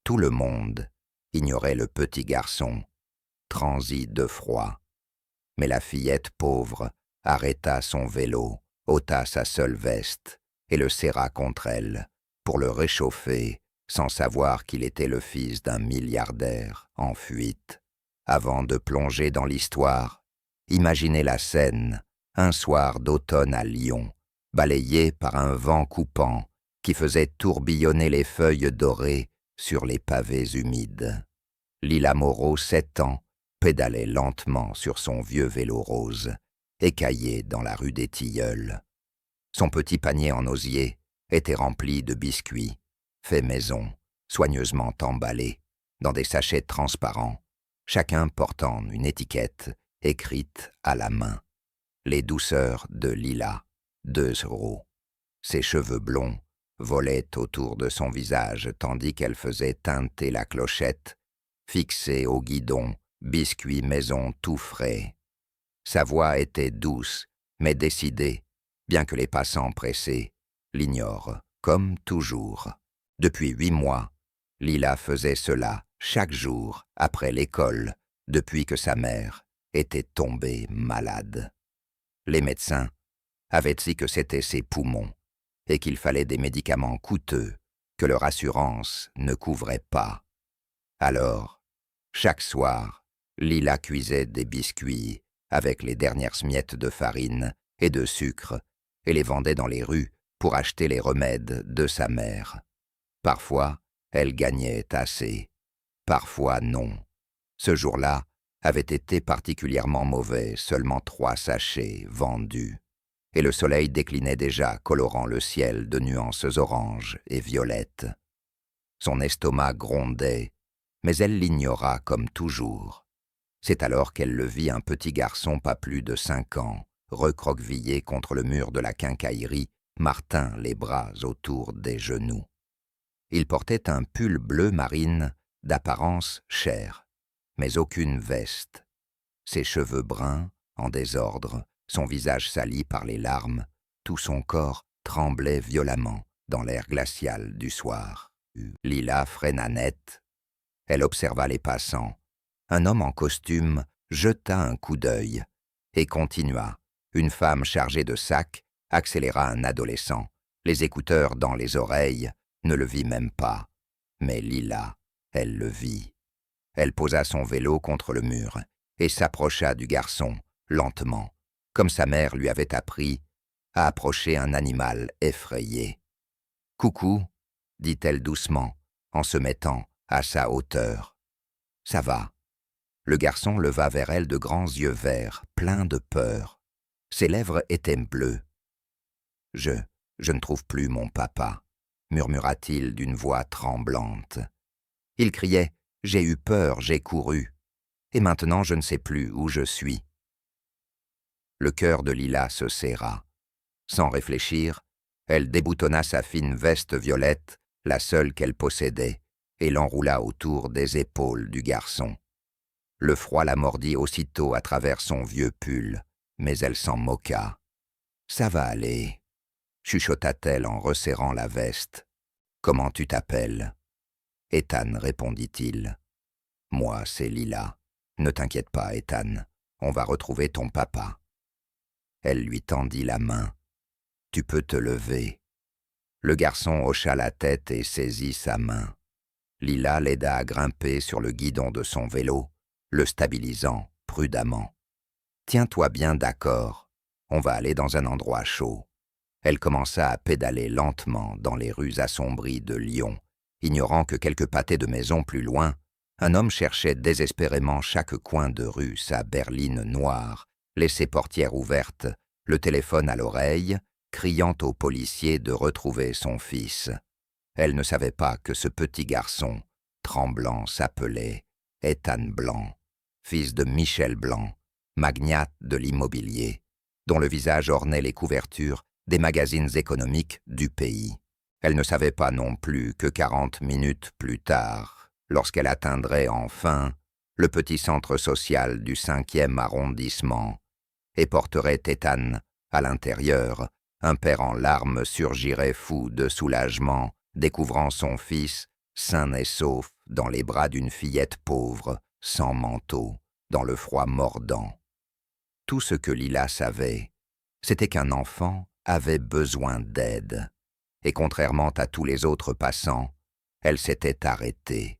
Tout le monde ignorait le petit garçon, transi de froid. Mais la fillette pauvre arrêta son vélo, ôta sa seule veste et le serra contre elle pour le réchauffer sans savoir qu'il était le fils d'un milliardaire en fuite. Avant de plonger dans l'histoire, imaginez la scène, un soir d'automne à Lyon, balayé par un vent coupant qui faisait tourbillonner les feuilles dorées sur les pavés humides. Lila Moreau, 7 ans, pédalait lentement sur son vieux vélo rose, écaillé dans la rue des Tilleuls. Son petit panier en osier était rempli de biscuits, faits maison, soigneusement emballés, dans des sachets transparents, chacun portant une étiquette écrite à la main. Les douceurs de Lila, 2 €. Ses cheveux blonds volaient autour de son visage tandis qu'elle faisait teinter la clochette, fixée au guidon, biscuits maison tout frais. Sa voix était douce, mais décidée, bien que les passants pressés l'ignorent, comme toujours. Depuis 8 mois, Lila faisait cela chaque jour après l'école, depuis que sa mère était tombée malade. Les médecins avaient dit que c'était ses poumons et qu'il fallait des médicaments coûteux que leur assurance ne couvrait pas. Alors, chaque soir, Lila cuisait des biscuits avec les dernières miettes de farine et de sucre et les vendait dans les rues pour acheter les remèdes de sa mère. Parfois, elle gagnait assez, parfois non. Ce jour-là avait été particulièrement mauvais, seulement 3 sachets vendus. Et le soleil déclinait déjà, colorant le ciel de nuances oranges et violettes. Son estomac grondait, mais elle l'ignora comme toujours. C'est alors qu'elle le vit un petit garçon pas plus de 5 ans, recroquevillé contre le mur de la quincaillerie, Martin les bras autour des genoux. Il portait un pull bleu marine d'apparence chère, mais aucune veste. Ses cheveux bruns, en désordre, son visage sali par les larmes, tout son corps tremblait violemment dans l'air glacial du soir. Lila freina net. Elle observa les passants. Un homme en costume jeta un coup d'œil et continua. Une femme chargée de sacs accéléra un adolescent. Les écouteurs dans les oreilles, ne le vit même pas. Mais Lila, elle le vit. Elle posa son vélo contre le mur et s'approcha du garçon, lentement, comme sa mère lui avait appris à approcher un animal effrayé. « Coucou », dit-elle doucement, en se mettant à sa hauteur. « Ça va ». Le garçon leva vers elle de grands yeux verts, pleins de peur. Ses lèvres étaient bleues. « Je ne trouve plus mon papa », murmura-t-il d'une voix tremblante. Il criait « J'ai eu peur, j'ai couru. Et maintenant je ne sais plus où je suis. » Le cœur de Lila se serra. Sans réfléchir, elle déboutonna sa fine veste violette, la seule qu'elle possédait, et l'enroula autour des épaules du garçon. Le froid la mordit aussitôt à travers son vieux pull, mais elle s'en moqua. « Ça va aller », chuchota-t-elle en resserrant la veste. « Comment tu t'appelles » ? « Ethan, répondit-il. « Moi, c'est Lila. Ne t'inquiète pas, Ethan, on va retrouver ton papa. » Elle lui tendit la main. « Tu peux te lever. » Le garçon hocha la tête et saisit sa main. Lila l'aida à grimper sur le guidon de son vélo, le stabilisant prudemment. « Tiens-toi bien d'accord, on va aller dans un endroit chaud. » Elle commença à pédaler lentement dans les rues assombries de Lyon, ignorant que quelques pâtés de maisons plus loin, un homme cherchait désespérément chaque coin de rue, sa berline noire, les portières ouvertes, le téléphone à l'oreille, criant aux policiers de retrouver son fils. Elle ne savait pas que ce petit garçon, tremblant, s'appelait Ethan Blanc, fils de Michel Blanc, magnate de l'immobilier, dont le visage ornait les couvertures des magazines économiques du pays. Elle ne savait pas non plus que 40 minutes plus tard, lorsqu'elle atteindrait enfin le petit centre social du 5e arrondissement, et porterait Ethan à l'intérieur, un père en larmes surgirait fou de soulagement, découvrant son fils sain et sauf, dans les bras d'une fillette pauvre, sans manteau, dans le froid mordant. Tout ce que Lila savait, c'était qu'un enfant avait besoin d'aide, et contrairement à tous les autres passants, elle s'était arrêtée.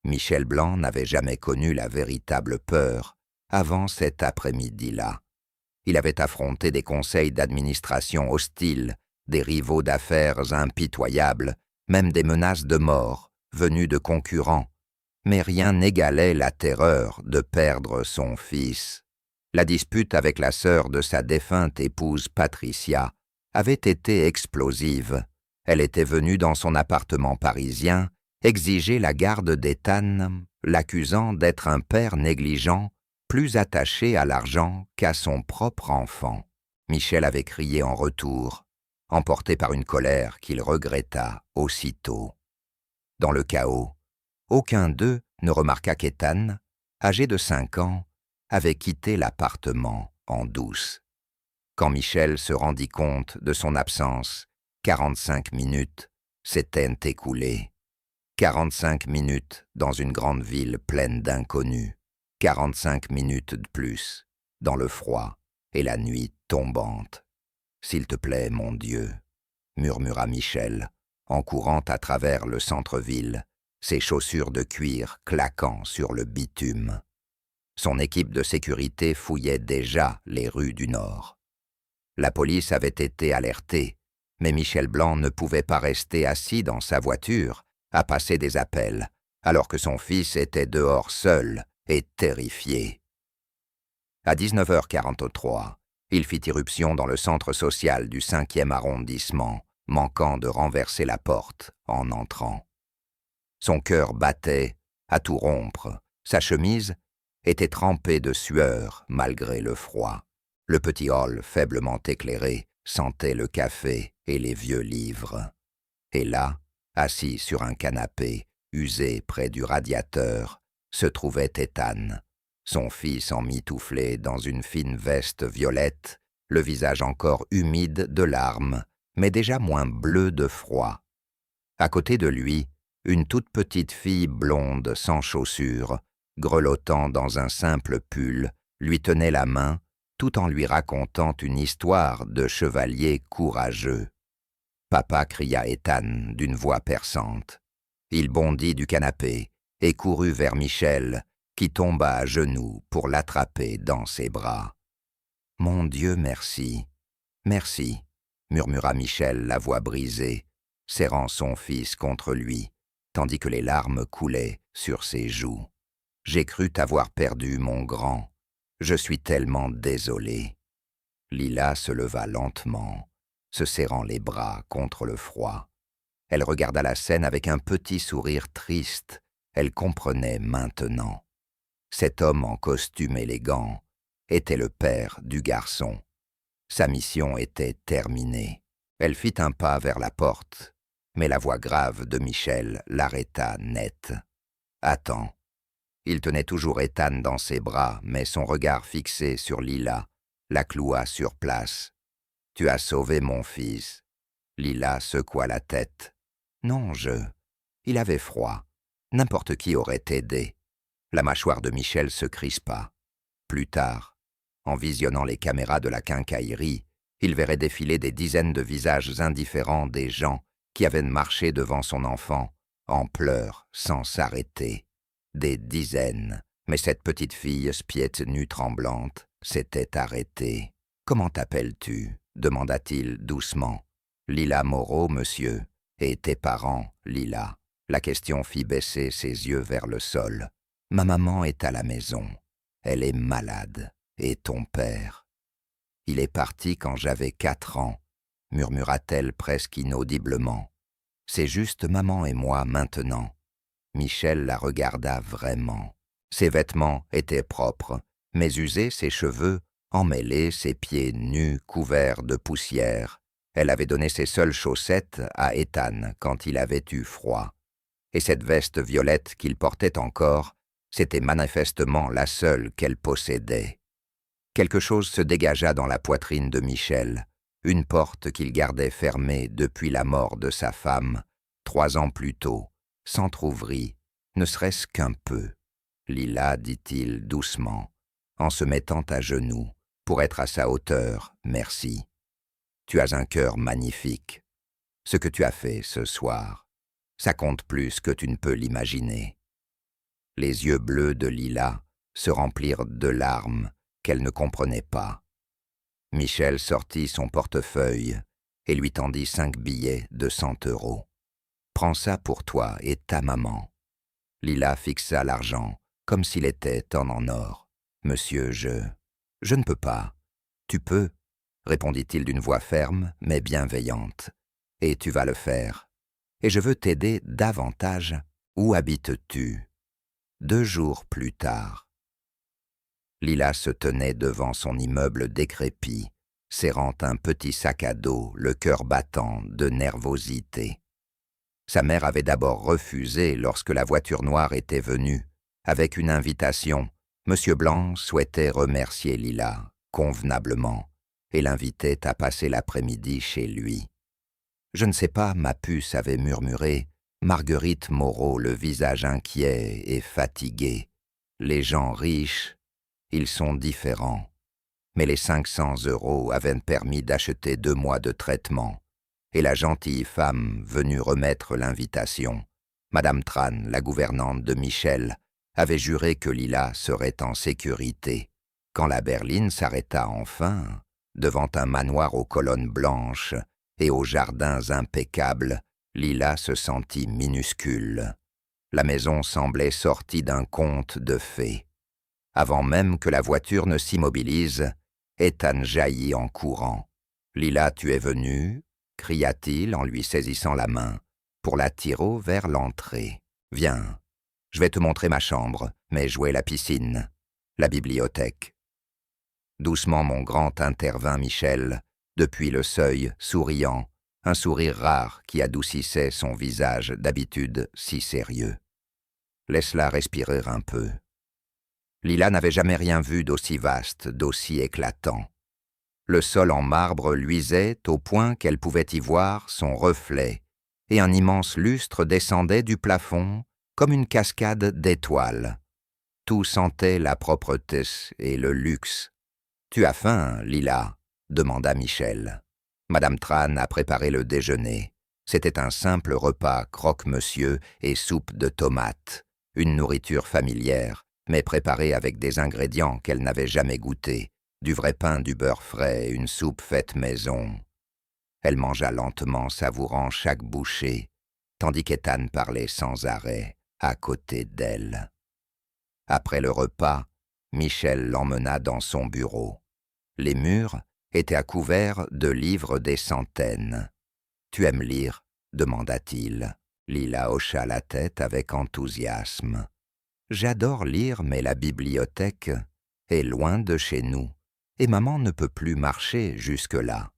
Michel Blanc n'avait jamais connu la véritable peur avant cet après-midi-là. Il avait affronté des conseils d'administration hostiles, des rivaux d'affaires impitoyables, même des menaces de mort venues de concurrents, mais rien n'égalait la terreur de perdre son fils. La dispute avec la sœur de sa défunte épouse Patricia avait été explosive. Elle était venue dans son appartement parisien exiger la garde d'Ethan, l'accusant d'être un père négligent, plus attaché à l'argent qu'à son propre enfant. Michel avait crié en retour, emporté par une colère qu'il regretta aussitôt. Dans le chaos, aucun d'eux ne remarqua qu'Ethan, âgé de 5 ans, avait quitté l'appartement en douce. Quand Michel se rendit compte de son absence, 45 minutes s'étaient écoulées. 45 minutes dans une grande ville pleine d'inconnus. 45 minutes de plus, dans le froid et la nuit tombante. « S'il te plaît, mon Dieu », murmura Michel, en courant à travers le centre-ville, ses chaussures de cuir claquant sur le bitume. Son équipe de sécurité fouillait déjà les rues du Nord. La police avait été alertée, mais Michel Blanc ne pouvait pas rester assis dans sa voiture à passer des appels, alors que son fils était dehors seul et terrifié. À 19h43, il fit irruption dans le centre social du 5e arrondissement, manquant de renverser la porte en entrant. Son cœur battait à tout rompre, sa chemise était trempée de sueur malgré le froid. Le petit hall faiblement éclairé sentait le café et les vieux livres. Et là, assis sur un canapé, usé près du radiateur, se trouvait Ethan, son fils emmitouflé dans une fine veste violette, le visage encore humide de larmes, mais déjà moins bleu de froid. À côté de lui, une toute petite fille blonde sans chaussures, grelottant dans un simple pull, lui tenait la main tout en lui racontant une histoire de chevalier courageux. Papa cria Ethan d'une voix perçante. Il bondit du canapé et courut vers Michel, qui tomba à genoux pour l'attraper dans ses bras. « Mon Dieu, merci, merci », murmura Michel, la voix brisée, serrant son fils contre lui, tandis que les larmes coulaient sur ses joues. « J'ai cru t'avoir perdu, mon grand. Je suis tellement désolé. » Lila se leva lentement, se serrant les bras contre le froid. Elle regarda la scène avec un petit sourire triste. Elle comprenait maintenant. Cet homme en costume élégant était le père du garçon. Sa mission était terminée. Elle fit un pas vers la porte, mais la voix grave de Michel l'arrêta net. « Attends. » Il tenait toujours Ethan dans ses bras, mais son regard fixé sur Lila la cloua sur place. « Tu as sauvé mon fils. » Lila secoua la tête. « Non, Il avait froid. N'importe qui aurait aidé. » La mâchoire de Michel se crispa. Plus tard, en visionnant les caméras de la quincaillerie, il verrait défiler des dizaines de visages indifférents des gens qui avaient marché devant son enfant, en pleurs, sans s'arrêter. Des dizaines, mais cette petite fille, spiète nue tremblante, s'était arrêtée. « Comment t'appelles-tu » demanda-t-il doucement. « Lila Moreau, monsieur. Et tes parents, Lila ?» La question fit baisser ses yeux vers le sol. « Ma maman est à la maison. Elle est malade. Et ton père ?»« Il est parti quand j'avais 4 ans, » murmura-t-elle presque inaudiblement. « C'est juste maman et moi maintenant. » Michel la regarda vraiment. Ses vêtements étaient propres, mais usés, ses cheveux, emmêlés, ses pieds nus, couverts de poussière. Elle avait donné ses seules chaussettes à Ethan quand il avait eu froid. Et cette veste violette qu'il portait encore, c'était manifestement la seule qu'elle possédait. Quelque chose se dégagea dans la poitrine de Michel, une porte qu'il gardait fermée depuis la mort de sa femme, 3 ans plus tôt, s'entr'ouvrit, ne serait-ce qu'un peu. Lila, dit-il doucement, en se mettant à genoux, pour être à sa hauteur, merci. Tu as un cœur magnifique. Ce que tu as fait ce soir, ça compte plus que tu ne peux l'imaginer. Les yeux bleus de Lila se remplirent de larmes qu'elle ne comprenait pas. Michel sortit son portefeuille et lui tendit 5 billets de 100 €. Prends ça pour toi et ta maman. Lila fixa l'argent comme s'il était en or. Monsieur, je ne peux pas. Tu peux, répondit-il d'une voix ferme mais bienveillante. Et tu vas le faire. Et je veux t'aider davantage. Où habites-tu? 2 jours plus tard. Lila se tenait devant son immeuble décrépit, serrant un petit sac à dos, le cœur battant de nervosité. Sa mère avait d'abord refusé lorsque la voiture noire était venue. Avec une invitation, M. Blanc souhaitait remercier Lila, convenablement, et l'invitait à passer l'après-midi chez lui. Je ne sais pas, ma puce avait murmuré, Marguerite Moreau, le visage inquiet et fatigué. Les gens riches, ils sont différents. Mais les 500 € avaient permis d'acheter 2 mois de traitement. Et la gentille femme venue remettre l'invitation, Madame Tran, la gouvernante de Michel, avait juré que Lila serait en sécurité. Quand la berline s'arrêta enfin, devant un manoir aux colonnes blanches et aux jardins impeccables, Lila se sentit minuscule. La maison semblait sortie d'un conte de fées. Avant même que la voiture ne s'immobilise, Ethan jaillit en courant. « Lila, tu es venue ?» cria-t-il en lui saisissant la main, pour la tirer vers l'entrée. « Viens, je vais te montrer ma chambre, mes jouets, la piscine, la bibliothèque. » Doucement mon grand intervint Michel, depuis le seuil, souriant, un sourire rare qui adoucissait son visage d'habitude si sérieux. « Laisse-la respirer un peu. » Lila n'avait jamais rien vu d'aussi vaste, d'aussi éclatant. Le sol en marbre luisait au point qu'elle pouvait y voir son reflet, et un immense lustre descendait du plafond comme une cascade d'étoiles. Tout sentait la propreté et le luxe. « Tu as faim, Lila ?» demanda Michel. Madame Tran a préparé le déjeuner. C'était un simple repas croque-monsieur et soupe de tomates, une nourriture familière, mais préparée avec des ingrédients qu'elle n'avait jamais goûtés. Du vrai pain, du beurre frais, une soupe faite maison. Elle mangea lentement, savourant chaque bouchée, tandis qu'Ethan parlait sans arrêt, à côté d'elle. Après le repas, Michel l'emmena dans son bureau. Les murs étaient à couvert de livres des centaines. « Tu aimes lire ?» demanda-t-il. Lila hocha la tête avec enthousiasme. « J'adore lire, mais la bibliothèque est loin de chez nous. Et maman ne peut plus marcher jusque-là. »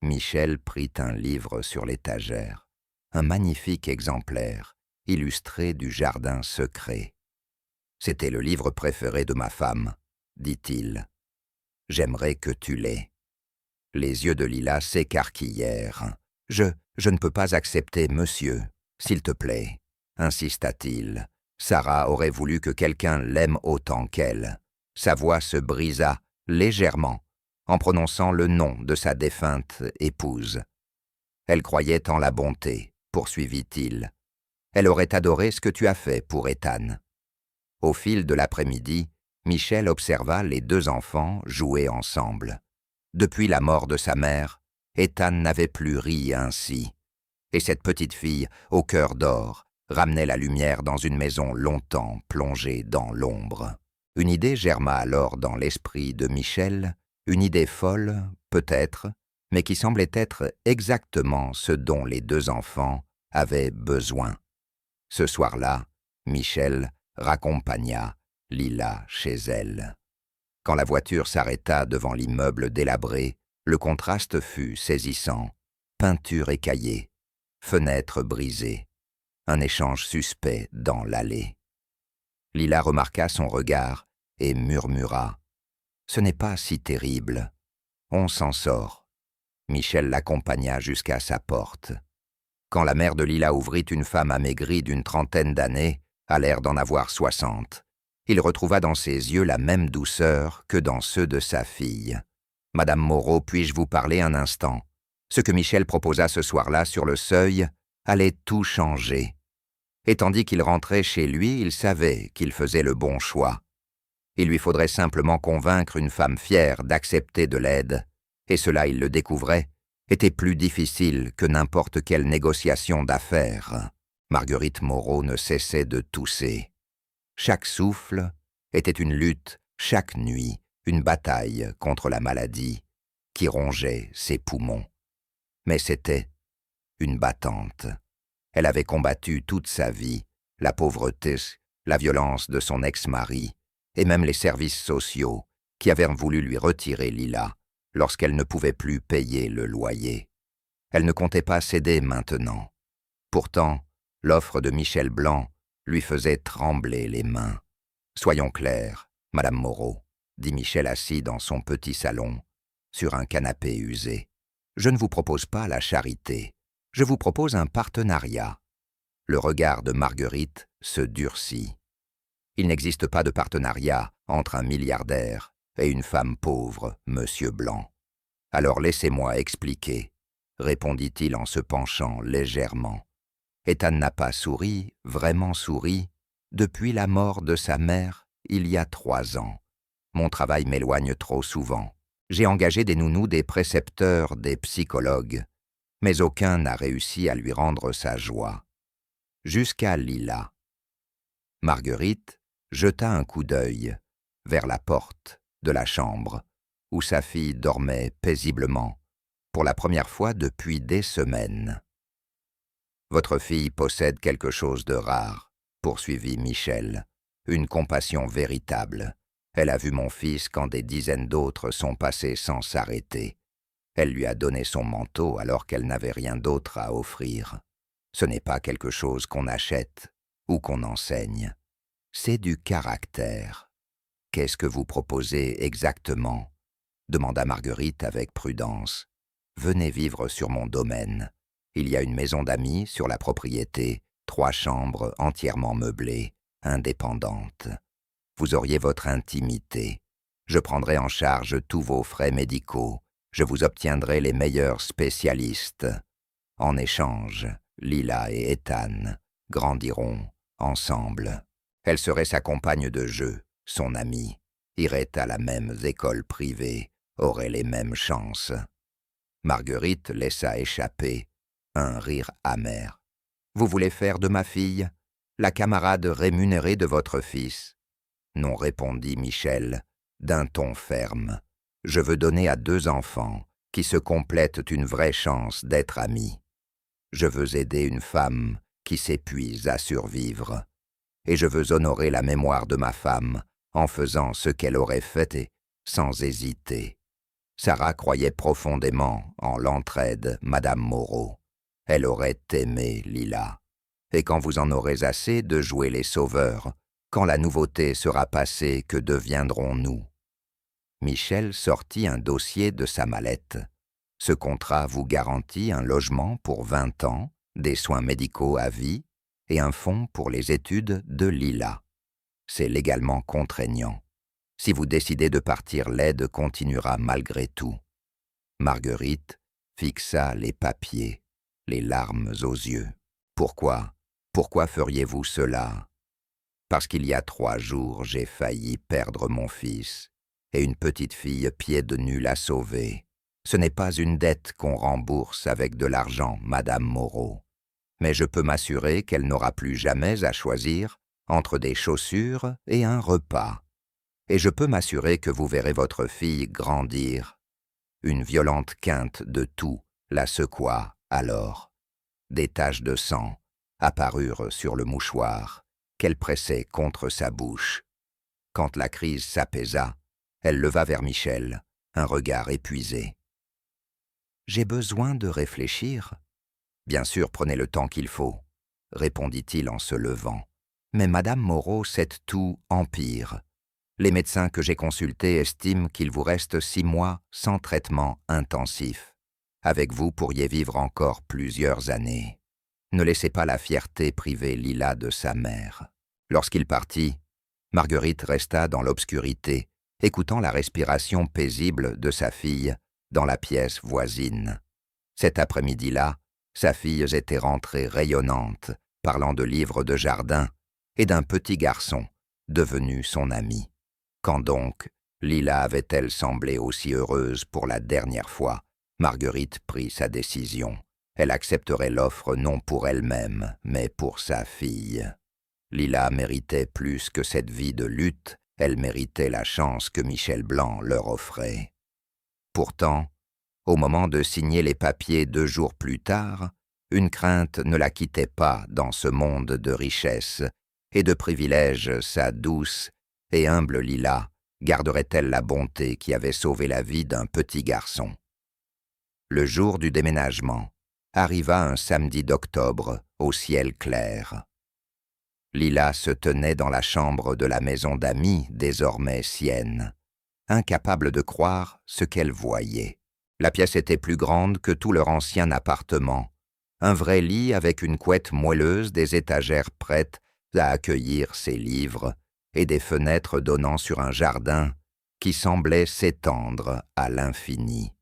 Michel prit un livre sur l'étagère, un magnifique exemplaire, illustré du jardin secret. « C'était le livre préféré de ma femme, » dit-il. « J'aimerais que tu l'aies. » Les yeux de Lila s'écarquillèrent. « Je ne peux pas accepter, monsieur, s'il te plaît, » insista-t-il. Sarah aurait voulu que quelqu'un l'aime autant qu'elle. Sa voix se brisa légèrement, en prononçant le nom de sa défunte épouse. Elle croyait en la bonté, poursuivit-il. Elle aurait adoré ce que tu as fait pour Ethan. Au fil de l'après-midi, Michel observa les 2 enfants jouer ensemble. Depuis la mort de sa mère, Ethan n'avait plus ri ainsi. Et cette petite fille, au cœur d'or, ramenait la lumière dans une maison longtemps plongée dans l'ombre. Une idée germa alors dans l'esprit de Michel, une idée folle, peut-être, mais qui semblait être exactement ce dont les 2 enfants avaient besoin. Ce soir-là, Michel raccompagna Lila chez elle. Quand la voiture s'arrêta devant l'immeuble délabré, le contraste fut saisissant. Peinture écaillée, fenêtres brisées, un échange suspect dans l'allée. Lila remarqua son regard et murmura « Ce n'est pas si terrible. On s'en sort. » Michel l'accompagna jusqu'à sa porte. Quand la mère de Lila ouvrit, une femme amaigrie d'une trentaine d'années, à l'air d'en avoir 60. Il retrouva dans ses yeux la même douceur que dans ceux de sa fille. « Madame Moreau, puis-je vous parler un instant ?» Ce que Michel proposa ce soir-là sur le seuil allait tout changer. Et tandis qu'il rentrait chez lui, il savait qu'il faisait le bon choix. Il lui faudrait simplement convaincre une femme fière d'accepter de l'aide, et cela, il le découvrait, était plus difficile que n'importe quelle négociation d'affaires. Marguerite Moreau ne cessait de tousser. Chaque souffle était une lutte, chaque nuit, une bataille contre la maladie qui rongeait ses poumons. Mais c'était une battante. Elle avait combattu toute sa vie la pauvreté, la violence de son ex-mari, et même les services sociaux qui avaient voulu lui retirer Lila lorsqu'elle ne pouvait plus payer le loyer. Elle ne comptait pas céder maintenant. Pourtant, l'offre de Michel Blanc lui faisait trembler les mains. « Soyons clairs, Madame Moreau, » dit Michel assis dans son petit salon, sur un canapé usé. « Je ne vous propose pas la charité, je vous propose un partenariat. » Le regard de Marguerite se durcit. Il n'existe pas de partenariat entre un milliardaire et une femme pauvre, Monsieur Blanc. « Alors laissez-moi expliquer, » répondit-il en se penchant légèrement. Ethan n'a pas souri, vraiment souri, depuis la mort de sa mère il y a 3 ans. Mon travail m'éloigne trop souvent. J'ai engagé des nounous, des précepteurs, des psychologues, mais aucun n'a réussi à lui rendre sa joie. Jusqu'à Lila. Marguerite jeta un coup d'œil vers la porte de la chambre où sa fille dormait paisiblement, pour la première fois depuis des semaines. « Votre fille possède quelque chose de rare, » poursuivit Michel, « une compassion véritable. Elle a vu mon fils quand des dizaines d'autres sont passés sans s'arrêter. Elle lui a donné son manteau alors qu'elle n'avait rien d'autre à offrir. Ce n'est pas quelque chose qu'on achète ou qu'on enseigne. C'est du caractère. Qu'est-ce que vous proposez exactement ?» demanda Marguerite avec prudence. « Venez vivre sur mon domaine. Il y a une maison d'amis sur la propriété, 3 chambres entièrement meublées, indépendantes. Vous auriez votre intimité. Je prendrai en charge tous vos frais médicaux. Je vous obtiendrai les meilleurs spécialistes. En échange, Lila et Ethan grandiront ensemble. Elle serait sa compagne de jeu, son amie, irait à la même école privée, aurait les mêmes chances. » Marguerite laissa échapper un rire amer. « Vous voulez faire de ma fille la camarade rémunérée de votre fils ?» ?»« Non, » répondit Michel, d'un ton ferme. « Je veux donner à 2 enfants qui se complètent une vraie chance d'être amis. Je veux aider une femme qui s'épuise à survivre. Et je veux honorer la mémoire de ma femme en faisant ce qu'elle aurait fait et sans hésiter. Sarah croyait profondément en l'entraide, Madame Moreau. Elle aurait aimé Lila. Et quand vous en aurez assez de jouer les sauveurs, quand la nouveauté sera passée, que deviendrons-nous » Michel sortit un dossier de sa mallette. « Ce contrat vous garantit un logement pour 20 ans, des soins médicaux à vie et un fonds pour les études de Lila. C'est légalement contraignant. Si vous décidez de partir, l'aide continuera malgré tout. » Marguerite fixa les papiers, les larmes aux yeux. « Pourquoi feriez-vous cela ?»« Parce qu'il y a 3 jours, j'ai failli perdre mon fils, et une petite fille pieds nus l'a sauvé. Ce n'est pas une dette qu'on rembourse avec de l'argent, Madame Moreau. Mais je peux m'assurer qu'elle n'aura plus jamais à choisir entre des chaussures et un repas. Et je peux m'assurer que vous verrez votre fille grandir. » Une violente quinte de toux la secoua alors. Des taches de sang apparurent sur le mouchoir qu'elle pressait contre sa bouche. Quand la crise s'apaisa, elle leva vers Michel un regard épuisé. « J'ai besoin de réfléchir. »« Bien sûr, prenez le temps qu'il faut, » répondit-il en se levant. « Mais Madame Moreau, cette toux empire. Les médecins que j'ai consultés estiment qu'il vous reste 6 mois sans traitement intensif. Avec vous pourriez vivre encore plusieurs années. Ne laissez pas la fierté priver Lila de sa mère. Lorsqu'il partit, Marguerite resta dans l'obscurité, écoutant la respiration paisible de sa fille dans la pièce voisine. Cet après-midi-là, sa fille était rentrée rayonnante, parlant de livres de jardin et d'un petit garçon, devenu son ami. Quand donc Lila avait-elle semblé aussi heureuse pour la dernière fois, Marguerite prit sa décision. Elle accepterait l'offre non pour elle-même, mais pour sa fille. Lila méritait plus que cette vie de lutte, elle méritait la chance que Michel Blanc leur offrait. Pourtant, au moment de signer les papiers 2 jours plus tard, une crainte ne la quittait pas dans ce monde de richesse et de privilèges. Sa douce et humble Lila garderait-elle la bonté qui avait sauvé la vie d'un petit garçon? Le jour du déménagement arriva un samedi d'octobre au ciel clair. Lila se tenait dans la chambre de la maison d'amis, désormais sienne, incapable de croire ce qu'elle voyait. La pièce était plus grande que tout leur ancien appartement, un vrai lit avec une couette moelleuse, des étagères prêtes à accueillir ses livres et des fenêtres donnant sur un jardin qui semblait s'étendre à l'infini.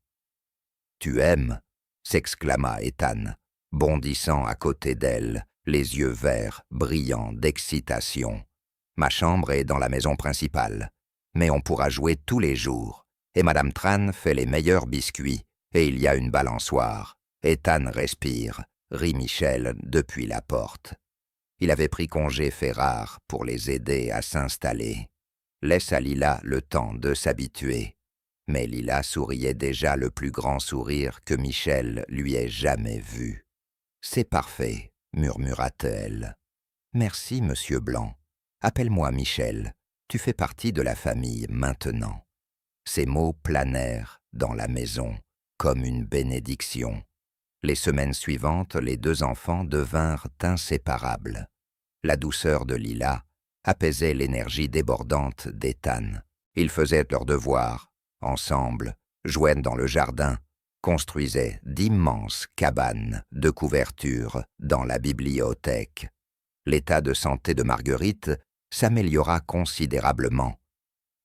« Tu aimes ?» s'exclama Ethan, bondissant à côté d'elle, les yeux verts, brillants d'excitation. « Ma chambre est dans la maison principale, mais on pourra jouer tous les jours. Et Madame Tran fait les meilleurs biscuits, et il y a une balançoire. Ethan respire, rit Michel depuis la porte. Il avait pris congé fait rare pour les aider à s'installer. Laisse à Lila le temps de s'habituer. Mais Lila souriait déjà le plus grand sourire que Michel lui ait jamais vu. « C'est parfait, » murmura-t-elle. « Merci, Monsieur Blanc. Appelle-moi Michel. Tu fais partie de la famille maintenant. » Ces mots planèrent dans la maison, comme une bénédiction. Les semaines suivantes, les 2 enfants devinrent inséparables. La douceur de Lila apaisait l'énergie débordante d'Ethan. Ils faisaient leurs devoirs, ensemble, jouaient dans le jardin, construisaient d'immenses cabanes de couverture dans la bibliothèque. L'état de santé de Marguerite s'améliora considérablement.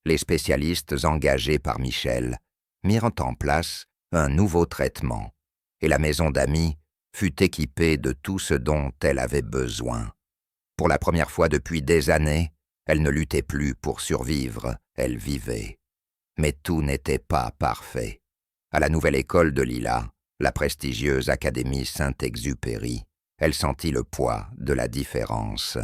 Les spécialistes engagés par Michel mirent en place un nouveau traitement, et la maison d'amis fut équipée de tout ce dont elle avait besoin. Pour la première fois depuis des années, elle ne luttait plus pour survivre, elle vivait. Mais tout n'était pas parfait. À la nouvelle école de Lila, la prestigieuse Académie Saint-Exupéry, elle sentit le poids de la différence.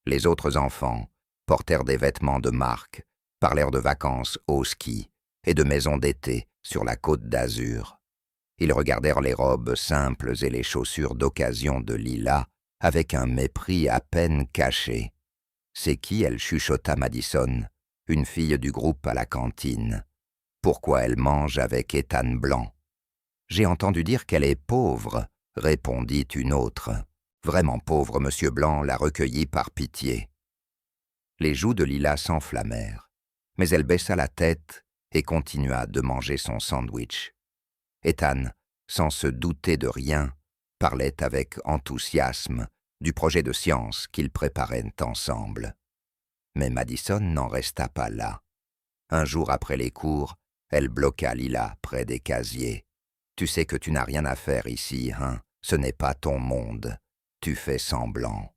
Les autres enfants portèrent des vêtements de marque, parlèrent de vacances au ski et de maisons d'été sur la côte d'Azur. Ils regardèrent les robes simples et les chaussures d'occasion de Lila avec un mépris à peine caché. « C'est qui ?» elle chuchota Madison, une fille du groupe à la cantine. « Pourquoi elle mange avec Ethan Blanc ?»« J'ai entendu dire qu'elle est pauvre, » répondit une autre. Vraiment pauvre, Monsieur Blanc la recueillit par pitié. Les joues de Lila s'enflammèrent, mais elle baissa la tête et continua de manger son sandwich. Ethan, sans se douter de rien, parlait avec enthousiasme du projet de science qu'ils préparaient ensemble. Mais Madison n'en resta pas là. Un jour après les cours, elle bloqua Lila près des casiers. « Tu sais que tu n'as rien à faire ici, hein? Ce n'est pas ton monde. Tu fais semblant. »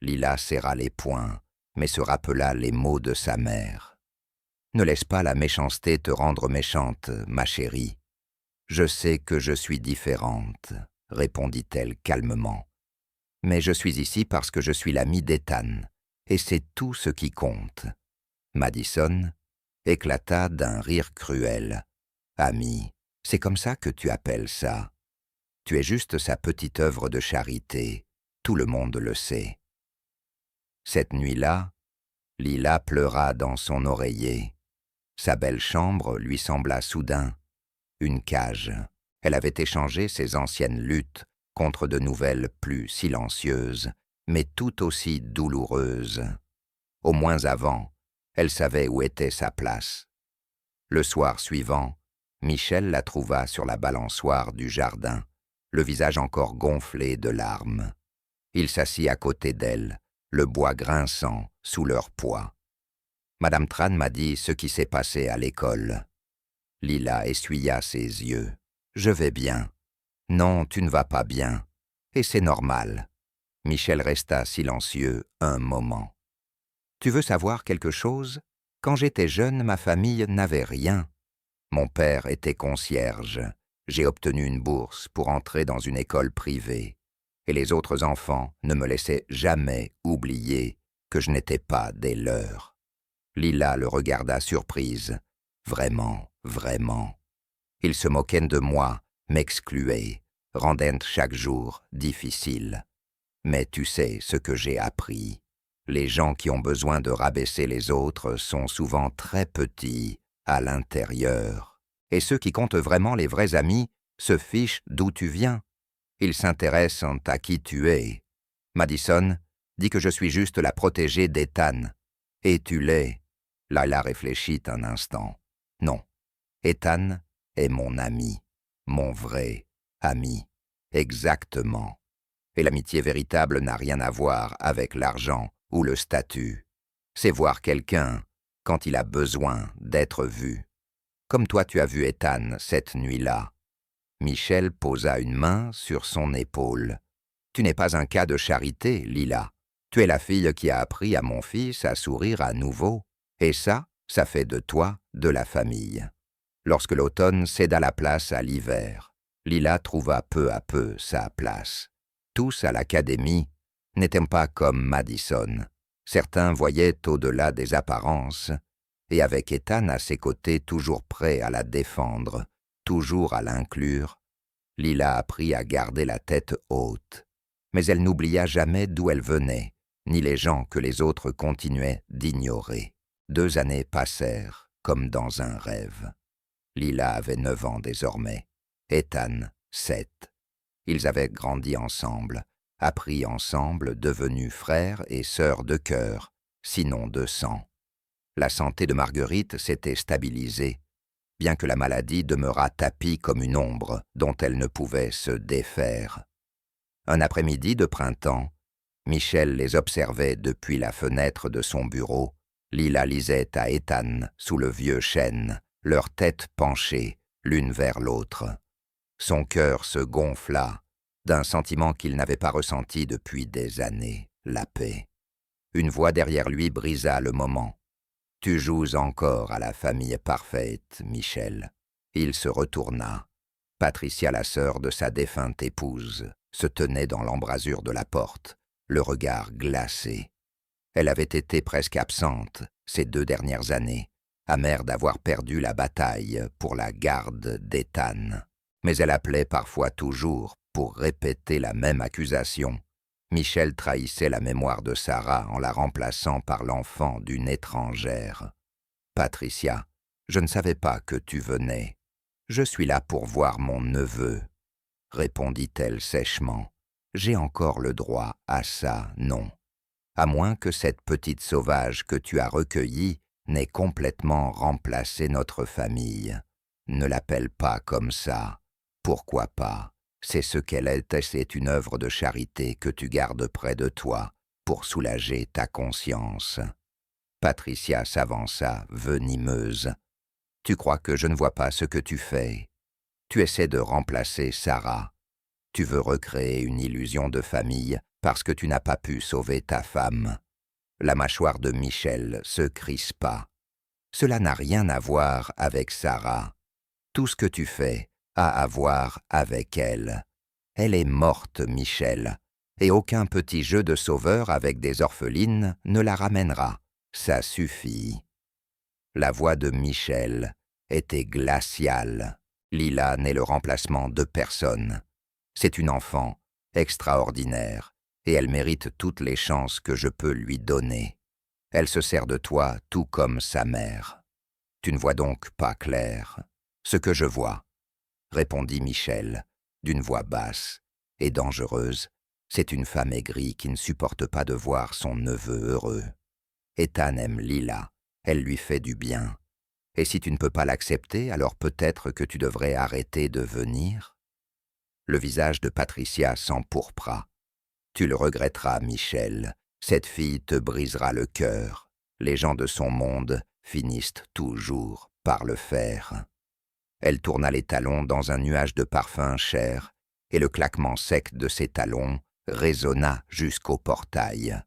Lila serra les poings, mais se rappela les mots de sa mère. « Ne laisse pas la méchanceté te rendre méchante, ma chérie. »« Je sais que je suis différente, » répondit-elle calmement. « Mais je suis ici parce que je suis l'amie d'Ethan, et c'est tout ce qui compte. » Madison éclata d'un rire cruel. « Amie, c'est comme ça que tu appelles ça. Tu es juste sa petite œuvre de charité, tout le monde le sait. » Cette nuit-là, Lila pleura dans son oreiller. Sa belle chambre lui sembla soudain une cage. Elle avait échangé ses anciennes luttes contre de nouvelles plus silencieuses, mais tout aussi douloureuses. Au moins avant, elle savait où était sa place. Le soir suivant, Michel la trouva sur la balançoire du jardin, le visage encore gonflé de larmes. Il s'assit à côté d'elle, le bois grinçant sous leur poids. Madame Tran m'a dit ce qui s'est passé à l'école. Lila essuya ses yeux. « Je vais bien. »« Non, tu ne vas pas bien. Et c'est normal. » Michel resta silencieux un moment. « Tu veux savoir quelque chose? Quand j'étais jeune, ma famille n'avait rien. Mon père était concierge. J'ai obtenu une bourse pour entrer dans une école privée. Et les autres enfants ne me laissaient jamais oublier que je n'étais pas des leurs. » Lila le regarda surprise. « Vraiment, vraiment. » Il se moquait de moi, m'excluait, rendait chaque jour difficile. Mais tu sais ce que j'ai appris. Les gens qui ont besoin de rabaisser les autres sont souvent très petits à l'intérieur. Et ceux qui comptent vraiment, les vrais amis, se fichent d'où tu viens. Ils s'intéressent à qui tu es. Madison dit que je suis juste la protégée d'Ethan. Et tu l'es. Lila réfléchit un instant. Non, Ethan est mon ami, mon vrai ami, exactement. Et l'amitié véritable n'a rien à voir avec l'argent ou le statut. C'est voir quelqu'un quand il a besoin d'être vu. Comme toi tu as vu Ethan cette nuit-là. Michel posa une main sur son épaule. Tu n'es pas un cas de charité, Lila. Tu es la fille qui a appris à mon fils à sourire à nouveau. Et ça fait de toi de la famille. Lorsque l'automne céda la place à l'hiver, Lila trouva peu à peu sa place. Tous à l'académie n'étaient pas comme Madison. Certains voyaient au-delà des apparences, et avec Ethan à ses côtés toujours prêt à la défendre, toujours à l'inclure, Lila apprit à garder la tête haute. Mais elle n'oublia jamais d'où elle venait, ni les gens que les autres continuaient d'ignorer. 2 années passèrent comme dans un rêve. Lila avait 9 ans désormais, Ethan 7. Ils avaient grandi ensemble, appris ensemble, devenus frères et sœurs de cœur, sinon de sang. La santé de Marguerite s'était stabilisée, bien que la maladie demeurât tapie comme une ombre dont elle ne pouvait se défaire. Un après-midi de printemps, Michel les observait depuis la fenêtre de son bureau. Lila lisait à Ethan sous le vieux chêne, leurs têtes penchées l'une vers l'autre. Son cœur se gonfla d'un sentiment qu'il n'avait pas ressenti depuis des années, la paix. Une voix derrière lui brisa le moment. « Tu joues encore à la famille parfaite, Michel. » Il se retourna. Patricia, la sœur de sa défunte épouse, se tenait dans l'embrasure de la porte, le regard glacé. Elle avait été presque absente ces 2 dernières années, amère d'avoir perdu la bataille pour la garde d'Ethan. Mais elle appelait parfois toujours pour répéter la même accusation. Michel trahissait la mémoire de Sarah en la remplaçant par l'enfant d'une étrangère. « Patricia, je ne savais pas que tu venais. Je suis là pour voir mon neveu, » répondit-elle sèchement. « J'ai encore le droit à ça, non? À moins que cette petite sauvage que tu as recueillie n'ait complètement remplacé notre famille. Ne l'appelle pas comme ça. Pourquoi pas? C'est ce qu'elle est et c'est une œuvre de charité que tu gardes près de toi pour soulager ta conscience. » Patricia s'avança, venimeuse. « Tu crois que je ne vois pas ce que tu fais? Tu essaies de remplacer Sarah. Tu veux recréer une illusion de famille parce que tu n'as pas pu sauver ta femme. » La mâchoire de Michel se crispa. « Cela n'a rien à voir avec Sarah. Tout ce que tu fais a à voir avec elle. Elle est morte, Michel, et aucun petit jeu de sauveur avec des orphelines ne la ramènera. Ça suffit. » La voix de Michel était glaciale. Lila n'est le remplacement de personne. C'est une enfant extraordinaire, et elle mérite toutes les chances que je peux lui donner. Elle se sert de toi tout comme sa mère. Tu ne vois donc pas clair. Ce que je vois, répondit Michel, d'une voix basse et dangereuse, c'est une femme aigrie qui ne supporte pas de voir son neveu heureux. Ethan aime Lila, elle lui fait du bien. Et si tu ne peux pas l'accepter, alors peut-être que tu devrais arrêter de venir. Le visage de Patricia s'empourpra. Tu le regretteras, Michel. Cette fille te brisera le cœur. Les gens de son monde finissent toujours par le faire. » Elle tourna les talons dans un nuage de parfums chers, et le claquement sec de ses talons résonna jusqu'au portail.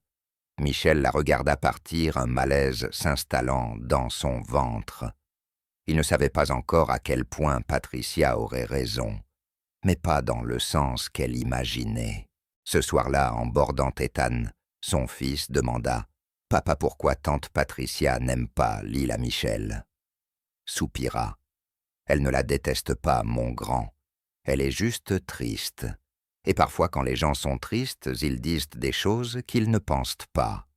Michel la regarda partir, un malaise s'installant dans son ventre. Il ne savait pas encore à quel point Patricia aurait raison, mais pas dans le sens qu'elle imaginait. Ce soir-là, en bordant Ethan, son fils demanda « Papa, pourquoi tante Patricia n'aime pas Lila Michel ?» Soupira. « Elle ne la déteste pas, mon grand. Elle est juste triste. Et parfois, quand les gens sont tristes, ils disent des choses qu'ils ne pensent pas.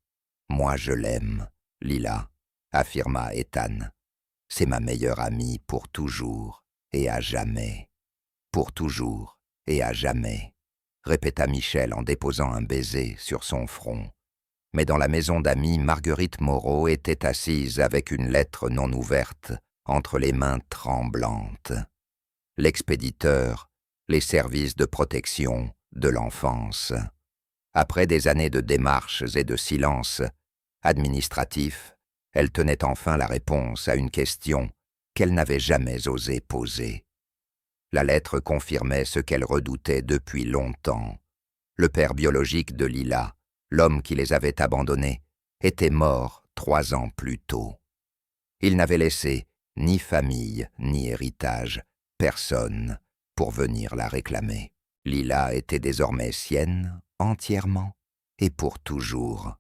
Moi, je l'aime, Lila, » affirma Ethan. « C'est ma meilleure amie pour toujours et à jamais. Pour toujours et à jamais, » répéta Michel en déposant un baiser sur son front. Mais dans la maison d'amis, Marguerite Moreau était assise avec une lettre non ouverte entre les mains tremblantes. L'expéditeur, les services de protection de l'enfance. Après des années de démarches et de silence administratif, elle tenait enfin la réponse à une question qu'elle n'avait jamais osé poser. La lettre confirmait ce qu'elle redoutait depuis longtemps. Le père biologique de Lila, l'homme qui les avait abandonnés, était mort 3 ans plus tôt. Il n'avait laissé ni famille, ni héritage, personne pour venir la réclamer. Lila était désormais sienne, entièrement et pour toujours.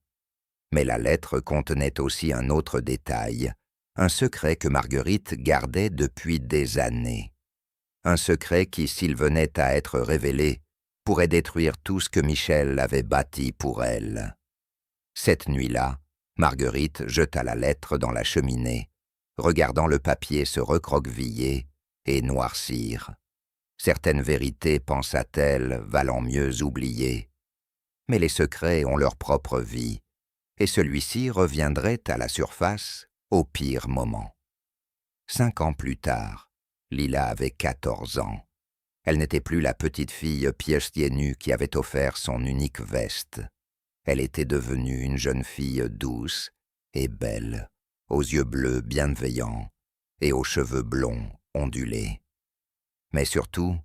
Mais la lettre contenait aussi un autre détail, un secret que Marguerite gardait depuis des années. Un secret qui, s'il venait à être révélé, pourrait détruire tout ce que Michel avait bâti pour elle. Cette nuit-là, Marguerite jeta la lettre dans la cheminée, regardant le papier se recroqueviller et noircir. Certaines vérités, pensa-t-elle, valant mieux oublier. Mais les secrets ont leur propre vie, et celui-ci reviendrait à la surface au pire moment. 5 ans plus tard, Lila avait 14 ans. Elle n'était plus la petite fille pieds nus qui avait offert son unique veste. Elle était devenue une jeune fille douce et belle, aux yeux bleus bienveillants et aux cheveux blonds ondulés. Mais surtout,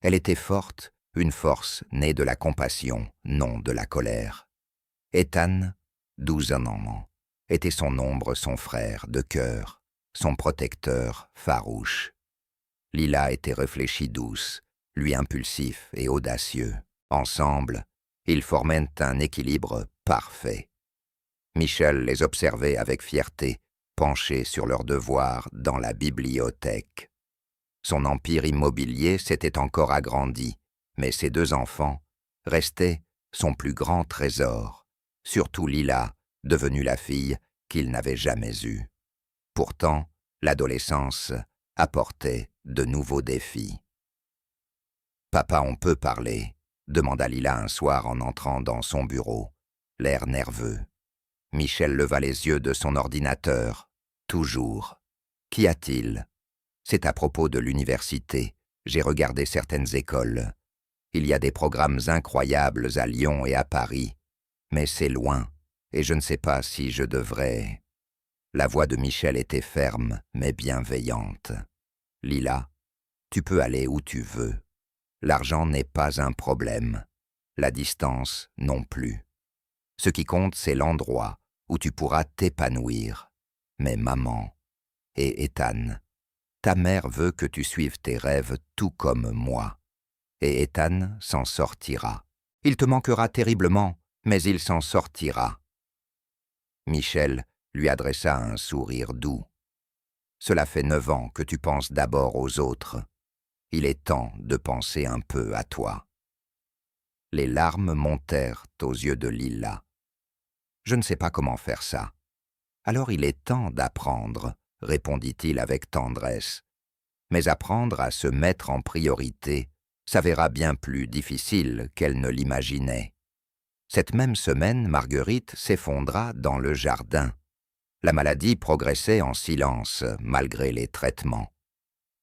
elle était forte, une force née de la compassion, non de la colère. Ethan, 12 ans, était son ombre, son frère de cœur, son protecteur farouche. Lila était réfléchie douce, lui impulsif et audacieux. Ensemble, ils formaient un équilibre parfait. Michel les observait avec fierté, penchés sur leurs devoirs dans la bibliothèque. Son empire immobilier s'était encore agrandi, mais ses 2 enfants restaient son plus grand trésor, surtout Lila, devenue la fille qu'il n'avait jamais eue. Pourtant, l'adolescence apportait de nouveaux défis. « Papa, on peut parler ?» demanda Lila un soir en entrant dans son bureau, l'air nerveux. Michel leva les yeux de son ordinateur. « Toujours. Qu'y a-t-il ? » ?»« C'est à propos de l'université. J'ai regardé certaines écoles. Il y a des programmes incroyables à Lyon et à Paris. Mais c'est loin, et je ne sais pas si je devrais... » La voix de Michel était ferme, mais bienveillante. « Lila, tu peux aller où tu veux. L'argent n'est pas un problème. La distance non plus. Ce qui compte, c'est l'endroit où tu pourras t'épanouir. Mais maman et Ethan, ta mère veut que tu suives tes rêves tout comme moi. Et Ethan s'en sortira. Il te manquera terriblement, mais il s'en sortira. » Michel lui adressa un sourire doux. « Cela fait 9 ans que tu penses d'abord aux autres. Il est temps de penser un peu à toi. » Les larmes montèrent aux yeux de Lila. « Je ne sais pas comment faire ça. »« Alors il est temps d'apprendre, » répondit-il avec tendresse. Mais apprendre à se mettre en priorité s'avéra bien plus difficile qu'elle ne l'imaginait. Cette même semaine, Marguerite s'effondra dans le jardin. La maladie progressait en silence, malgré les traitements.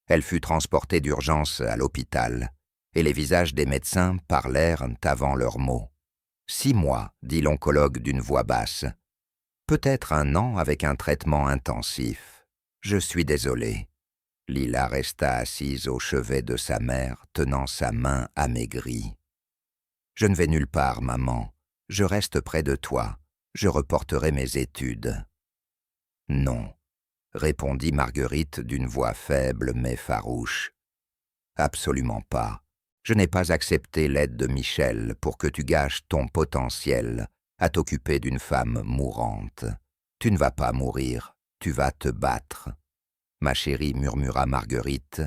Elle fut transportée d'urgence à l'hôpital, et les visages des médecins parlèrent avant leurs mots. 6 mois, dit l'oncologue d'une voix basse. Peut-être 1 an avec un traitement intensif. Je suis désolé. Lila resta assise au chevet de sa mère, tenant sa main amaigrie. Je ne vais nulle part, maman. Je reste près de toi. Je reporterai mes études. Non, répondit Marguerite d'une voix faible mais farouche. Absolument pas. Je n'ai pas accepté l'aide de Michel pour que tu gâches ton potentiel à t'occuper d'une femme mourante. Tu ne vas pas mourir, tu vas te battre. Ma chérie, murmura Marguerite,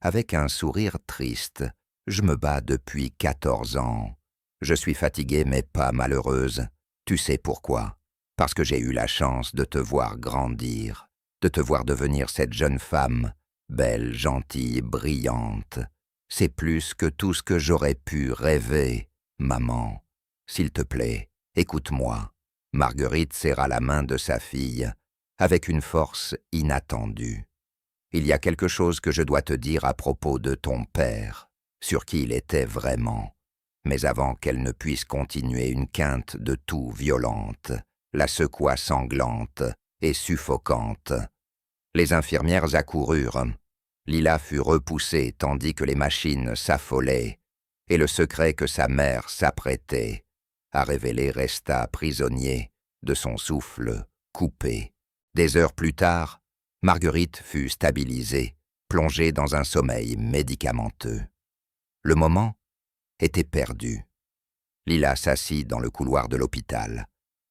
avec un sourire triste. Je me bats depuis 14 ans. Je suis fatiguée mais pas malheureuse. Tu sais pourquoi? Parce que j'ai eu la chance de te voir grandir, de te voir devenir cette jeune femme, belle, gentille, brillante. C'est plus que tout ce que j'aurais pu rêver, maman. S'il te plaît, écoute-moi. Marguerite serra la main de sa fille avec une force inattendue. Il y a quelque chose que je dois te dire à propos de ton père, sur qui il était vraiment. Mais avant qu'elle ne puisse continuer, une quinte de toux violente la secoua sanglante et suffocante. Les infirmières accoururent. Lila fut repoussée tandis que les machines s'affolaient, et le secret que sa mère s'apprêtait à révéler resta prisonnier de son souffle coupé. Des heures plus tard, Marguerite fut stabilisée, plongée dans un sommeil médicamenteux. Le moment était perdu. Lila s'assit dans le couloir de l'hôpital,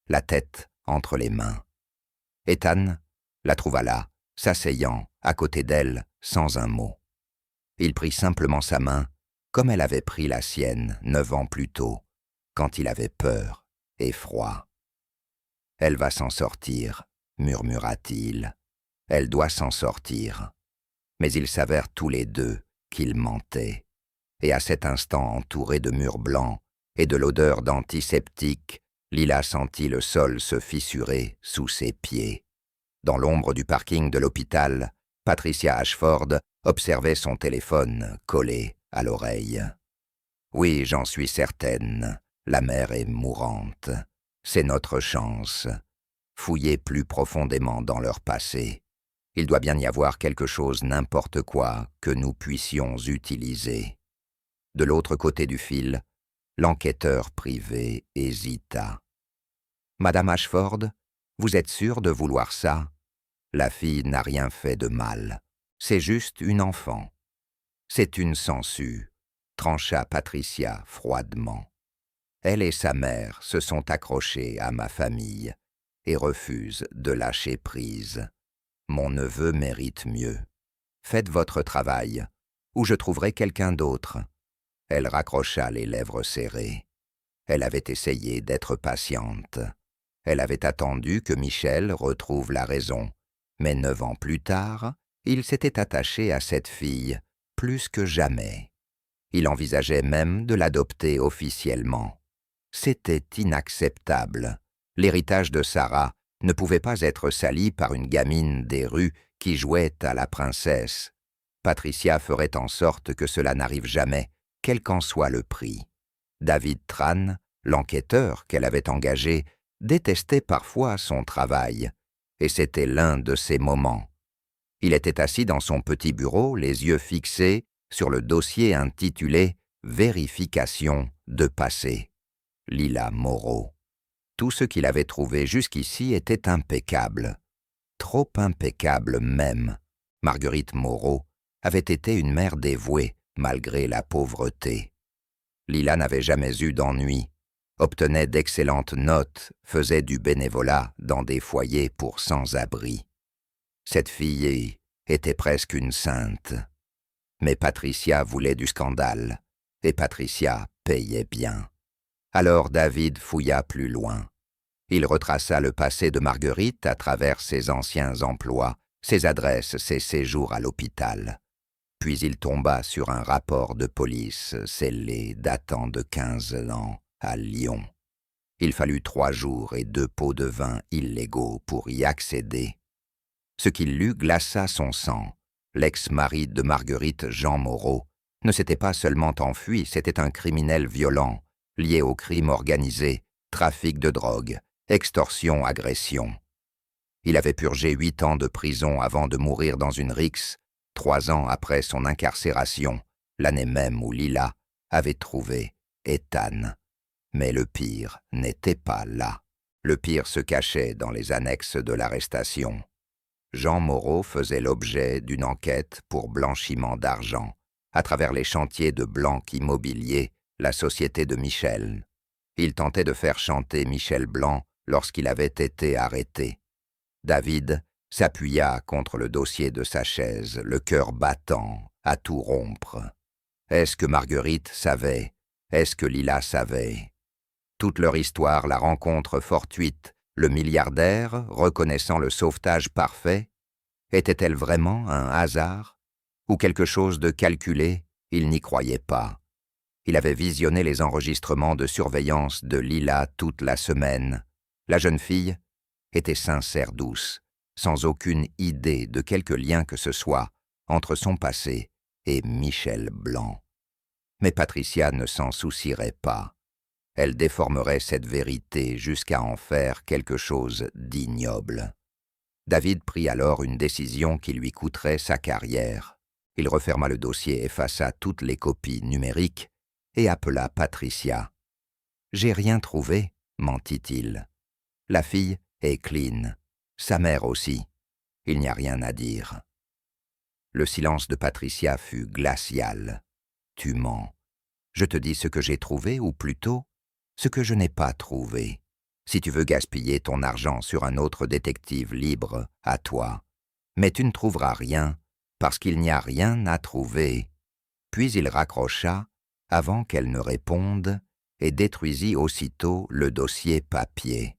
la tête entre les mains. Ethan la trouva là, s'asseyant à côté d'elle sans un mot. Il prit simplement sa main, comme elle avait pris la sienne 9 ans plus tôt, quand il avait peur et froid. « Elle va s'en sortir, » murmura-t-il. « Elle doit s'en sortir. » Mais ils s'avèrent tous les deux qu'ils mentaient. Et à cet instant entouré de murs blancs et de l'odeur d'antiseptique, Lila sentit le sol se fissurer sous ses pieds. Dans l'ombre du parking de l'hôpital, Patricia Ashford observait son téléphone collé à l'oreille. « Oui, j'en suis certaine, la mère est mourante. C'est notre chance. Fouillez plus profondément dans leur passé. Il doit bien y avoir quelque chose, n'importe quoi, que nous puissions utiliser. » De l'autre côté du fil, l'enquêteur privé hésita. « Madame Ashford, vous êtes sûre de vouloir ça? La fille n'a rien fait de mal. C'est juste une enfant. »« C'est une sangsue, » trancha Patricia froidement. « Elle et sa mère se sont accrochées à ma famille et refusent de lâcher prise. Mon neveu mérite mieux. Faites votre travail, ou je trouverai quelqu'un d'autre. » Elle raccrocha les lèvres serrées. Elle avait essayé d'être patiente. Elle avait attendu que Michel retrouve la raison. Mais 9 ans plus tard, il s'était attaché à cette fille plus que jamais. Il envisageait même de l'adopter officiellement. C'était inacceptable. L'héritage de Sarah ne pouvait pas être sali par une gamine des rues qui jouait à la princesse. Patricia ferait en sorte que cela n'arrive jamais, quel qu'en soit le prix. David Tran, l'enquêteur qu'elle avait engagé, détestait parfois son travail, et c'était l'un de ces moments. Il était assis dans son petit bureau, les yeux fixés sur le dossier intitulé « Vérification de passé ». Lila Moreau. Tout ce qu'il avait trouvé jusqu'ici était impeccable. Trop impeccable même. Marguerite Moreau avait été une mère dévouée, malgré la pauvreté. Lila n'avait jamais eu d'ennui, obtenait d'excellentes notes, faisait du bénévolat dans des foyers pour sans-abri. Cette fille était presque une sainte. Mais Patricia voulait du scandale, et Patricia payait bien. Alors David fouilla plus loin. Il retraça le passé de Marguerite à travers ses anciens emplois, ses adresses, ses séjours à l'hôpital. Puis il tomba sur un rapport de police scellé datant de 15 ans à Lyon. Il fallut 3 jours et 2 pots de vin illégaux pour y accéder. Ce qu'il lut glaça son sang. L'ex-mari de Marguerite, Jean Moreau, ne s'était pas seulement enfui, c'était un criminel violent, liés au crime organisé, trafic de drogue, extorsion, agression. Il avait purgé 8 ans de prison avant de mourir dans une rixe, 3 ans après son incarcération, l'année même où Lila avait trouvé Ethan. Mais le pire n'était pas là. Le pire se cachait dans les annexes de l'arrestation. Jean Moreau faisait l'objet d'une enquête pour blanchiment d'argent, à travers les chantiers de Blanc Immobilier, la société de Michel. Il tentait de faire chanter Michel Blanc lorsqu'il avait été arrêté. David s'appuya contre le dossier de sa chaise, le cœur battant, à tout rompre. Est-ce que Marguerite savait? Est-ce que Lila savait? Toute leur histoire, la rencontre fortuite, le milliardaire reconnaissant le sauvetage parfait, était-elle vraiment un hasard? Ou quelque chose de calculé? Il n'y croyait pas. Il avait visionné les enregistrements de surveillance de Lila toute la semaine. La jeune fille était sincère, douce, sans aucune idée de quelque lien que ce soit entre son passé et Michel Blanc. Mais Patricia ne s'en soucierait pas. Elle déformerait cette vérité jusqu'à en faire quelque chose d'ignoble. David prit alors une décision qui lui coûterait sa carrière. Il referma le dossier, effaça toutes les copies numériques et appela Patricia. « J'ai rien trouvé, mentit-il. La fille est clean, sa mère aussi. Il n'y a rien à dire. » Le silence de Patricia fut glacial. « Tu mens. Je te dis ce que j'ai trouvé, ou plutôt, ce que je n'ai pas trouvé. Si tu veux gaspiller ton argent sur un autre détective libre, à toi. Mais tu ne trouveras rien, parce qu'il n'y a rien à trouver. » Puis il raccrocha, avant qu'elle ne réponde, et détruisit aussitôt le dossier papier.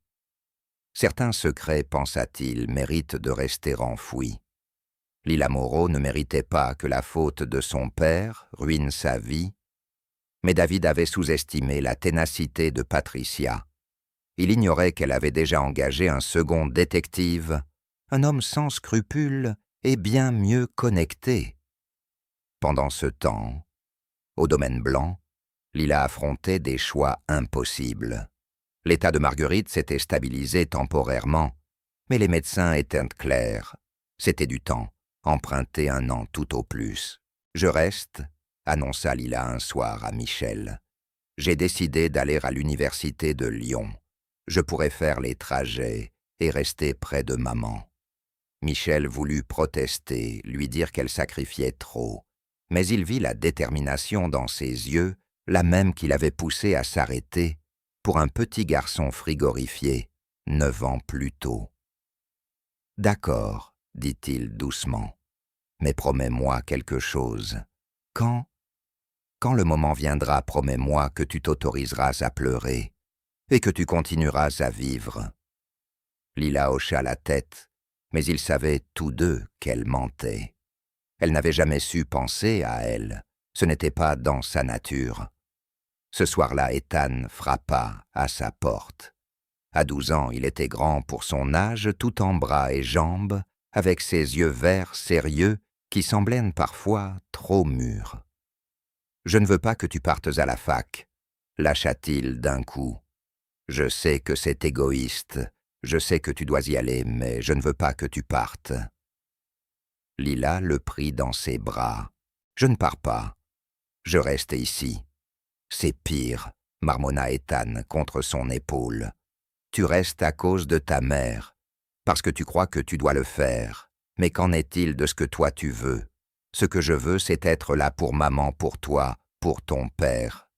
Certains secrets, pensa-t-il, méritent de rester enfouis. Lila Moreau ne méritait pas que la faute de son père ruine sa vie, mais David avait sous-estimé la ténacité de Patricia. Il ignorait qu'elle avait déjà engagé un second détective, un homme sans scrupules et bien mieux connecté. Pendant ce temps, au domaine Blanc, Lila affrontait des choix impossibles. L'état de Marguerite s'était stabilisé temporairement, mais les médecins étaient clairs. C'était du temps, emprunté 1 an tout au plus. « Je reste », annonça Lila un soir à Michel. « J'ai décidé d'aller à l'université de Lyon. Je pourrais faire les trajets et rester près de maman. » Michel voulut protester, lui dire qu'elle sacrifiait trop, mais il vit la détermination dans ses yeux, la même qui l'avait poussé à s'arrêter pour un petit garçon frigorifié 9 ans plus tôt. « D'accord, dit-il doucement, mais promets-moi quelque chose. Quand le moment viendra, promets-moi que tu t'autoriseras à pleurer et que tu continueras à vivre. » Lila hocha la tête, mais ils savaient tous deux qu'elle mentait. Elle n'avait jamais su penser à elle, ce n'était pas dans sa nature. Ce soir-là, Ethan frappa à sa porte. À 12 ans, il était grand pour son âge, tout en bras et jambes, avec ses yeux verts sérieux qui semblaient parfois trop mûrs. « Je ne veux pas que tu partes à la fac, » lâcha-t-il d'un coup. « Je sais que c'est égoïste, je sais que tu dois y aller, mais je ne veux pas que tu partes. » Lila le prit dans ses bras. « Je ne pars pas, je reste ici. » « C'est pire, » marmonna Ethan contre son épaule. « Tu restes à cause de ta mère, parce que tu crois que tu dois le faire. Mais qu'en est-il de ce que toi tu veux? Ce que je veux, c'est être là pour maman, pour toi, pour ton père,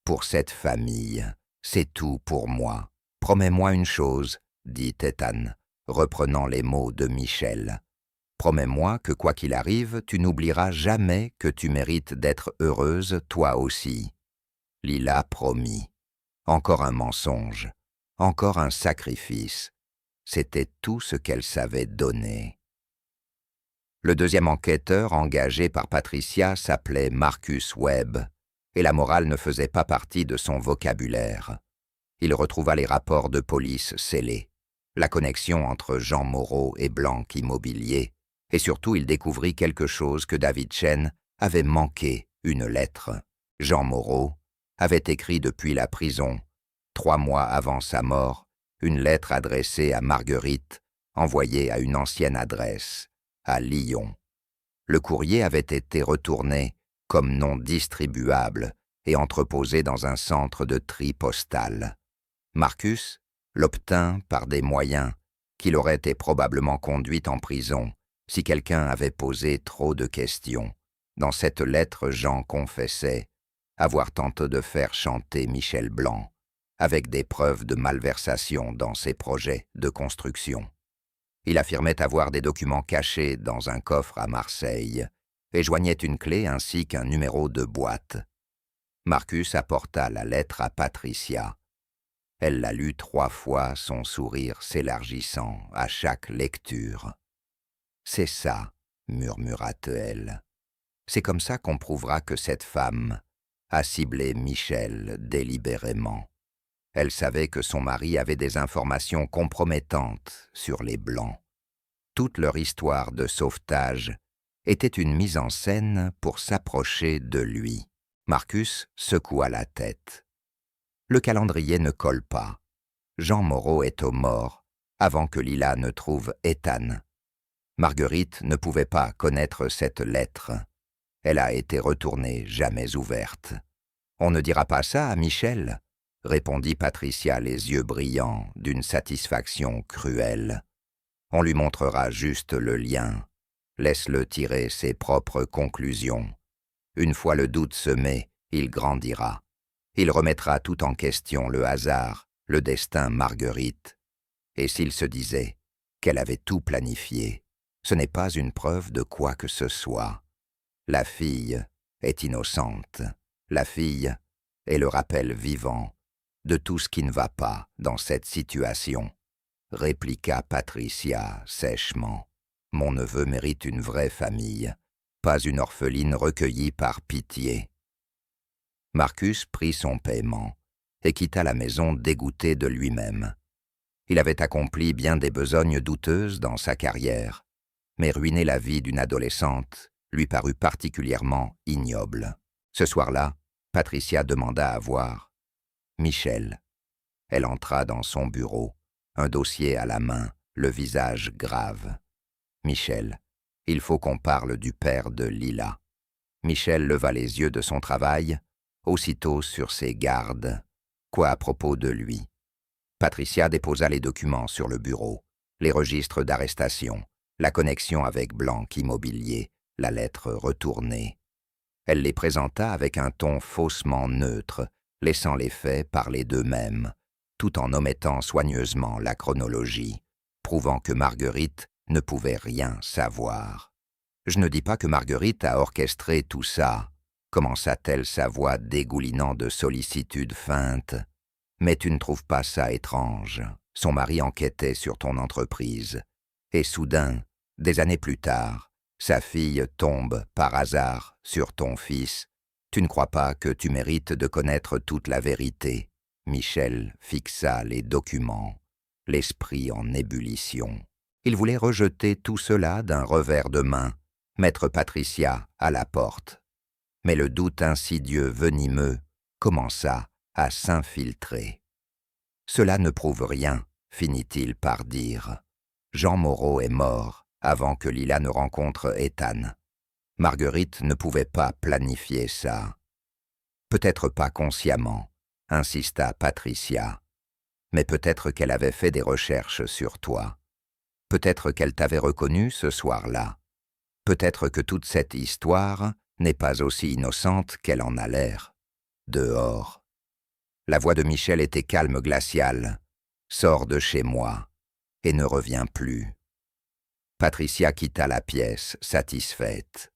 pour cette famille. C'est tout pour moi. Promets-moi une chose, » dit Ethan, reprenant les mots de Michel. « Promets-moi que quoi qu'il arrive, tu n'oublieras jamais que tu mérites d'être heureuse toi aussi. » Lila promit. Encore un mensonge, encore un sacrifice. C'était tout ce qu'elle savait donner. Le deuxième enquêteur engagé par Patricia s'appelait Marcus Webb, et la morale ne faisait pas partie de son vocabulaire. Il retrouva les rapports de police scellés, la connexion entre Jean Moreau et Blanc Immobilier, et surtout il découvrit quelque chose que David Chen avait manqué, une lettre. Jean Moreau avait écrit depuis la prison, 3 mois avant sa mort, une lettre adressée à Marguerite, envoyée à une ancienne adresse, à Lyon. Le courrier avait été retourné comme non distribuable et entreposé dans un centre de tri postal. Marcus l'obtint par des moyens qui l'auraient été probablement conduit en prison si quelqu'un avait posé trop de questions. Dans cette lettre, Jean confessait avoir tenté de faire chanter Michel Blanc, avec des preuves de malversation dans ses projets de construction. Il affirmait avoir des documents cachés dans un coffre à Marseille et joignait une clé ainsi qu'un numéro de boîte. Marcus apporta la lettre à Patricia. Elle la lut 3 fois, son sourire s'élargissant à chaque lecture. « C'est ça, murmura-t-elle. C'est comme ça qu'on prouvera que cette femme a ciblé Michel délibérément. Elle savait que son mari avait des informations compromettantes sur les Blancs. Toute leur histoire de sauvetage était une mise en scène pour s'approcher de lui. » Marcus secoua la tête. Le calendrier ne colle pas. Jean Moreau est aux morts avant que Lila ne trouve Ethan. Marguerite ne pouvait pas connaître cette lettre. Elle a été retournée, jamais ouverte. « On ne dira pas ça à Michel ?» répondit Patricia, les yeux brillants d'une satisfaction cruelle. « On lui montrera juste le lien. Laisse-le tirer ses propres conclusions. Une fois le doute semé, il grandira. Il remettra tout en question, le hasard, le destin Marguerite. Et s'il se disait qu'elle avait tout planifié, ce n'est pas une preuve de quoi que ce soit. La fille est innocente. La fille est le rappel vivant de tout ce qui ne va pas dans cette situation, » répliqua Patricia sèchement. « Mon neveu mérite une vraie famille, pas une orpheline recueillie par pitié. » Marcus prit son paiement et quitta la maison dégoûté de lui-même. Il avait accompli bien des besognes douteuses dans sa carrière, mais ruiner la vie d'une adolescente lui parut particulièrement ignoble. Ce soir-là, Patricia demanda à voir Michel. Elle entra dans son bureau, un dossier à la main, le visage grave. « Michel, il faut qu'on parle du père de Lila. » Michel leva les yeux de son travail, aussitôt sur ses gardes. Quoi à propos de lui? Patricia déposa les documents sur le bureau, les registres d'arrestation, la connexion avec Blanc Immobilier, la lettre retournée. Elle les présenta avec un ton faussement neutre, laissant les faits parler d'eux-mêmes, tout en omettant soigneusement la chronologie, prouvant que Marguerite ne pouvait rien savoir. « Je ne dis pas que Marguerite a orchestré tout ça, » commença-t-elle, sa voix dégoulinant de sollicitude feinte. « Mais tu ne trouves pas ça étrange? Son mari enquêtait sur ton entreprise. Et soudain, des années plus tard, sa fille tombe par hasard sur ton fils. Tu ne crois pas que tu mérites de connaître toute la vérité? » Michel fixa les documents, l'esprit en ébullition. Il voulait rejeter tout cela d'un revers de main, mettre Patricia à la porte. Mais le doute insidieux, venimeux, commença à s'infiltrer. « Cela ne prouve rien, » finit-il par dire. « Jean Moreau est mort avant que Lila ne rencontre Ethan. Marguerite ne pouvait pas planifier ça. »« Peut-être pas consciemment, » insista Patricia. « Mais peut-être qu'elle avait fait des recherches sur toi. Peut-être qu'elle t'avait reconnu ce soir-là. Peut-être que toute cette histoire n'est pas aussi innocente qu'elle en a l'air. Dehors. » La voix de Michel était calme, glaciale. « Sors de chez moi et ne reviens plus. » Patricia quitta la pièce, satisfaite.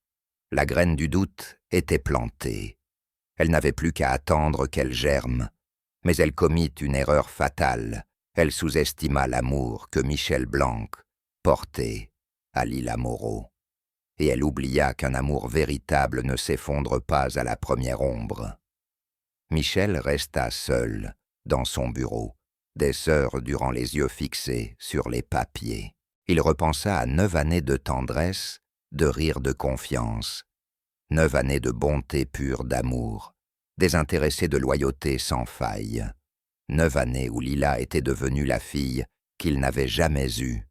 La graine du doute était plantée. Elle n'avait plus qu'à attendre qu'elle germe, mais elle commit une erreur fatale. Elle sous-estima l'amour que Michel Blanc portait à Lila Moreau. Et elle oublia qu'un amour véritable ne s'effondre pas à la première ombre. Michel resta seul dans son bureau, des heures durant les yeux fixés sur les papiers. Il repensa à 9 années de tendresse, de rire de confiance, 9 années de bonté pure d'amour, désintéressé de loyauté sans faille. 9 années où Lila était devenue la fille qu'il n'avait jamais eue.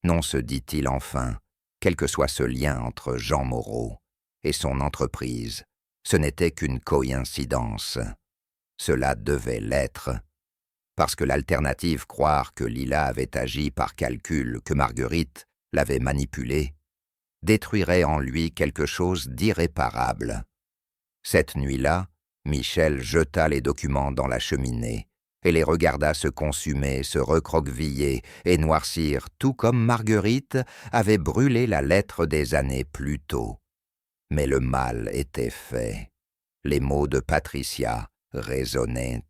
Non, se dit-il enfin, quel que soit ce lien entre Jean Moreau et son entreprise, ce n'était qu'une coïncidence. Cela devait l'être, parce que l'alternative croire que Lila avait agi par calcul, que Marguerite l'avait manipulé, détruirait en lui quelque chose d'irréparable. Cette nuit-là, Michel jeta les documents dans la cheminée et les regarda se consumer, se recroqueviller et noircir, tout comme Marguerite avait brûlé la lettre des années plus tôt. Mais le mal était fait. Les mots de Patricia résonnaient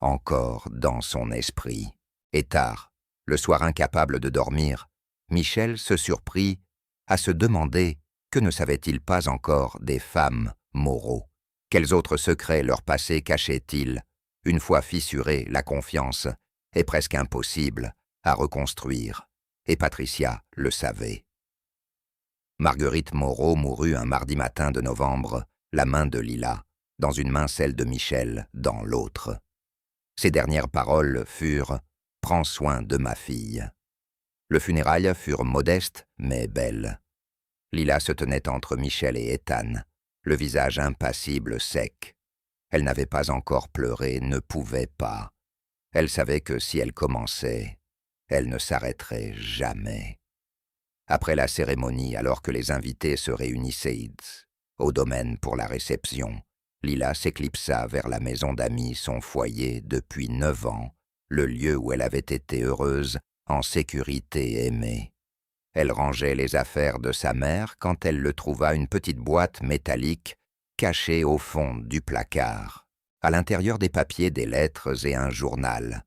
encore dans son esprit. Et tard, le soir incapable de dormir, Michel se surprit à se demander que ne savait-il pas encore des femmes Moreau. Quels autres secrets leur passé cachaient-ils? Une fois fissurée, la confiance est presque impossible à reconstruire, et Patricia le savait. Marguerite Moreau mourut un mardi matin de novembre, la main de Lila, dans une main celle de Michel, dans l'autre. Ses dernières paroles furent « Prends soin de ma fille ». Le funérailles furent modestes mais belles. Lila se tenait entre Michel et Ethan, le visage impassible, sec. Elle n'avait pas encore pleuré, ne pouvait pas. Elle savait que si elle commençait, elle ne s'arrêterait jamais. Après la cérémonie, alors que les invités se réunissaient au domaine pour la réception, Lila s'éclipsa vers la maison d'amis, son foyer depuis 9 ans, le lieu où elle avait été heureuse, en sécurité aimée. Elle rangeait les affaires de sa mère quand elle le trouva une petite boîte métallique cachée au fond du placard. À l'intérieur des papiers, des lettres et un journal.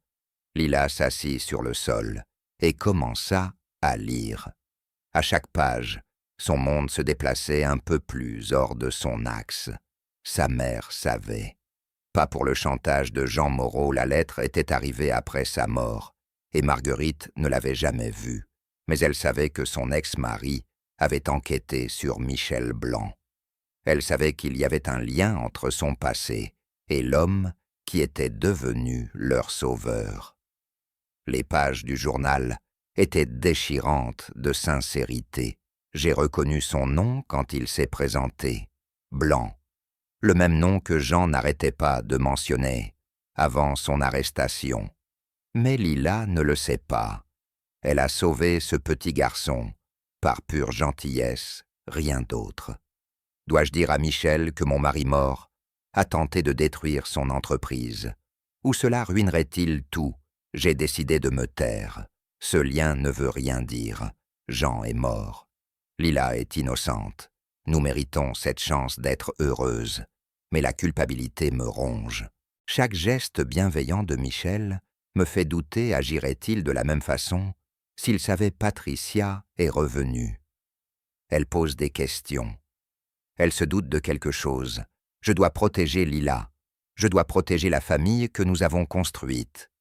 Lila s'assit sur le sol et commença à lire. À chaque page, son monde se déplaçait un peu plus hors de son axe. Sa mère savait. Pas pour le chantage de Jean Moreau, la lettre était arrivée après sa mort, et Marguerite ne l'avait jamais vue, mais elle savait que son ex-mari avait enquêté sur Michel Blanc. Elle savait qu'il y avait un lien entre son passé et l'homme qui était devenu leur sauveur. Les pages du journal étaient déchirantes de sincérité. J'ai reconnu son nom quand il s'est présenté, Blanc, le même nom que Jean n'arrêtait pas de mentionner avant son arrestation. Mais Lila ne le sait pas. Elle a sauvé ce petit garçon, par pure gentillesse, rien d'autre. Dois-je dire à Michel que mon mari mort a tenté de détruire son entreprise? Ou cela ruinerait-il tout? J'ai décidé de me taire. Ce lien ne veut rien dire. Jean est mort. Lila est innocente. Nous méritons cette chance d'être heureuses. Mais la culpabilité me ronge. Chaque geste bienveillant de Michel me fait douter, agirait-il de la même façon s'il savait Patricia est revenue? Elle pose des questions. Elle se doute de quelque chose. Je dois protéger Lila. Je dois protéger la famille que nous avons construite.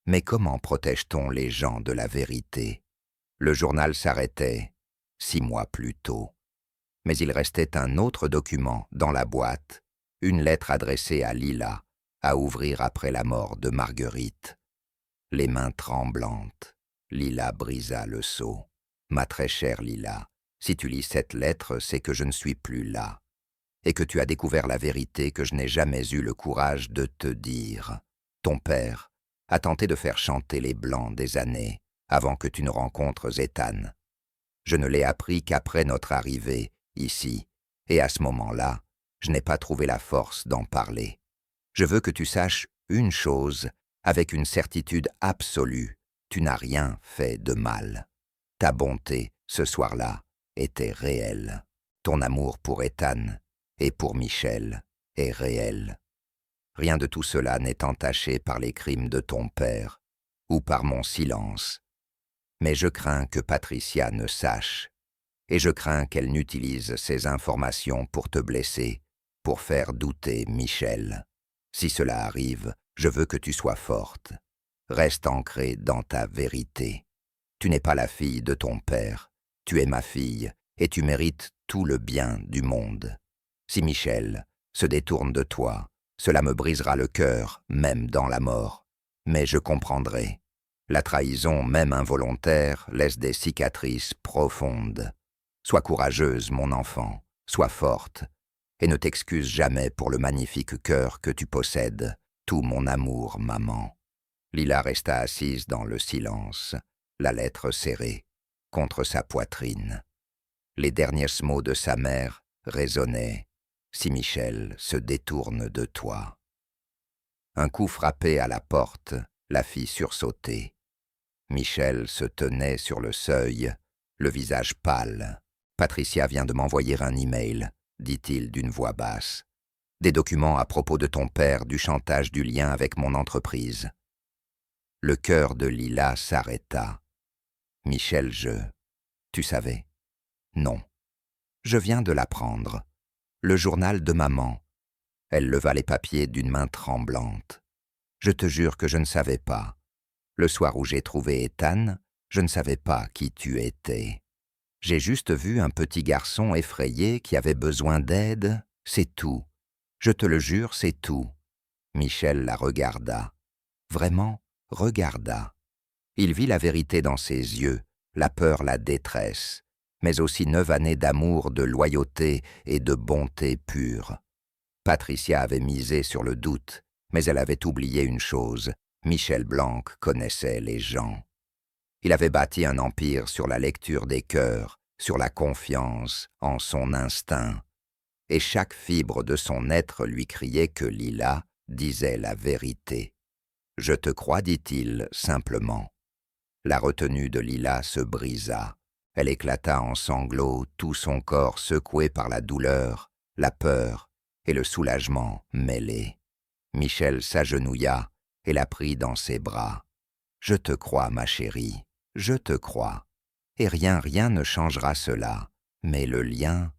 Mais comment protège-t-on les gens de la vérité? Le journal s'arrêtait 6 mois plus tôt. Mais il restait un autre document dans la boîte, une lettre adressée à Lila, à ouvrir après la mort de Marguerite. Les mains tremblantes, Lila brisa le sceau. Ma très chère Lila, si tu lis cette lettre, c'est que je ne suis plus là, et que tu as découvert la vérité que je n'ai jamais eu le courage de te dire. Ton père a tenté de faire chanter les Blancs des années avant que tu ne rencontres Ethan. Je ne l'ai appris qu'après notre arrivée ici, et à ce moment-là, je n'ai pas trouvé la force d'en parler. Je veux que tu saches une chose avec une certitude absolue, tu n'as rien fait de mal. Ta bonté, ce soir-là, était réelle. Ton amour pour Ethan et pour Michel est réel. Rien de tout cela n'est entaché par les crimes de ton père ou par mon silence. Mais je crains que Patricia ne sache, et je crains qu'elle n'utilise ces informations pour te blesser, pour faire douter Michel. Si cela arrive, je veux que tu sois forte. Reste ancrée dans ta vérité. Tu n'es pas la fille de ton père, tu es ma fille, et tu mérites tout le bien du monde. Si Michel se détourne de toi, Cela me brisera le cœur, même dans la mort. Mais je comprendrai. La trahison, même involontaire, laisse des cicatrices profondes. Sois courageuse, mon enfant, sois forte, et ne t'excuse jamais pour le magnifique cœur que tu possèdes, tout mon amour, maman. Lila resta assise dans le silence, la lettre serrée, contre sa poitrine. Les derniers mots de sa mère résonnaient. « Si Michel se détourne de toi ». Un coup frappé à la porte la fit sursauter. Michel se tenait sur le seuil, le visage pâle. « Patricia vient de m'envoyer un email », dit-il d'une voix basse. « Des documents à propos de ton père, du chantage du lien avec mon entreprise. » Le cœur de Lila s'arrêta. « Michel, Tu savais ? » ?»« Non. Je viens de l'apprendre. Le journal de maman. » Elle leva les papiers d'une main tremblante. « Je te jure que je ne savais pas. Le soir où j'ai trouvé Ethan, je ne savais pas qui tu étais. J'ai juste vu un petit garçon effrayé qui avait besoin d'aide, c'est tout. Je te le jure, c'est tout. » Michel la regarda. Vraiment, regarda. Il vit la vérité dans ses yeux, la peur, la détresse, mais aussi 9 années d'amour, de loyauté et de bonté pure. Patricia avait misé sur le doute, mais elle avait oublié une chose. Michel Blanc connaissait les gens. Il avait bâti un empire sur la lecture des cœurs, sur la confiance en son instinct. Et chaque fibre de son être lui criait que Lila disait la vérité. « Je te crois, dit-il simplement. » La retenue de Lila se brisa. Elle éclata en sanglots, tout son corps secoué par la douleur, la peur et le soulagement mêlés. Michel s'agenouilla et la prit dans ses bras. « Je te crois, ma chérie, je te crois. Et rien ne changera cela. Mais le lien,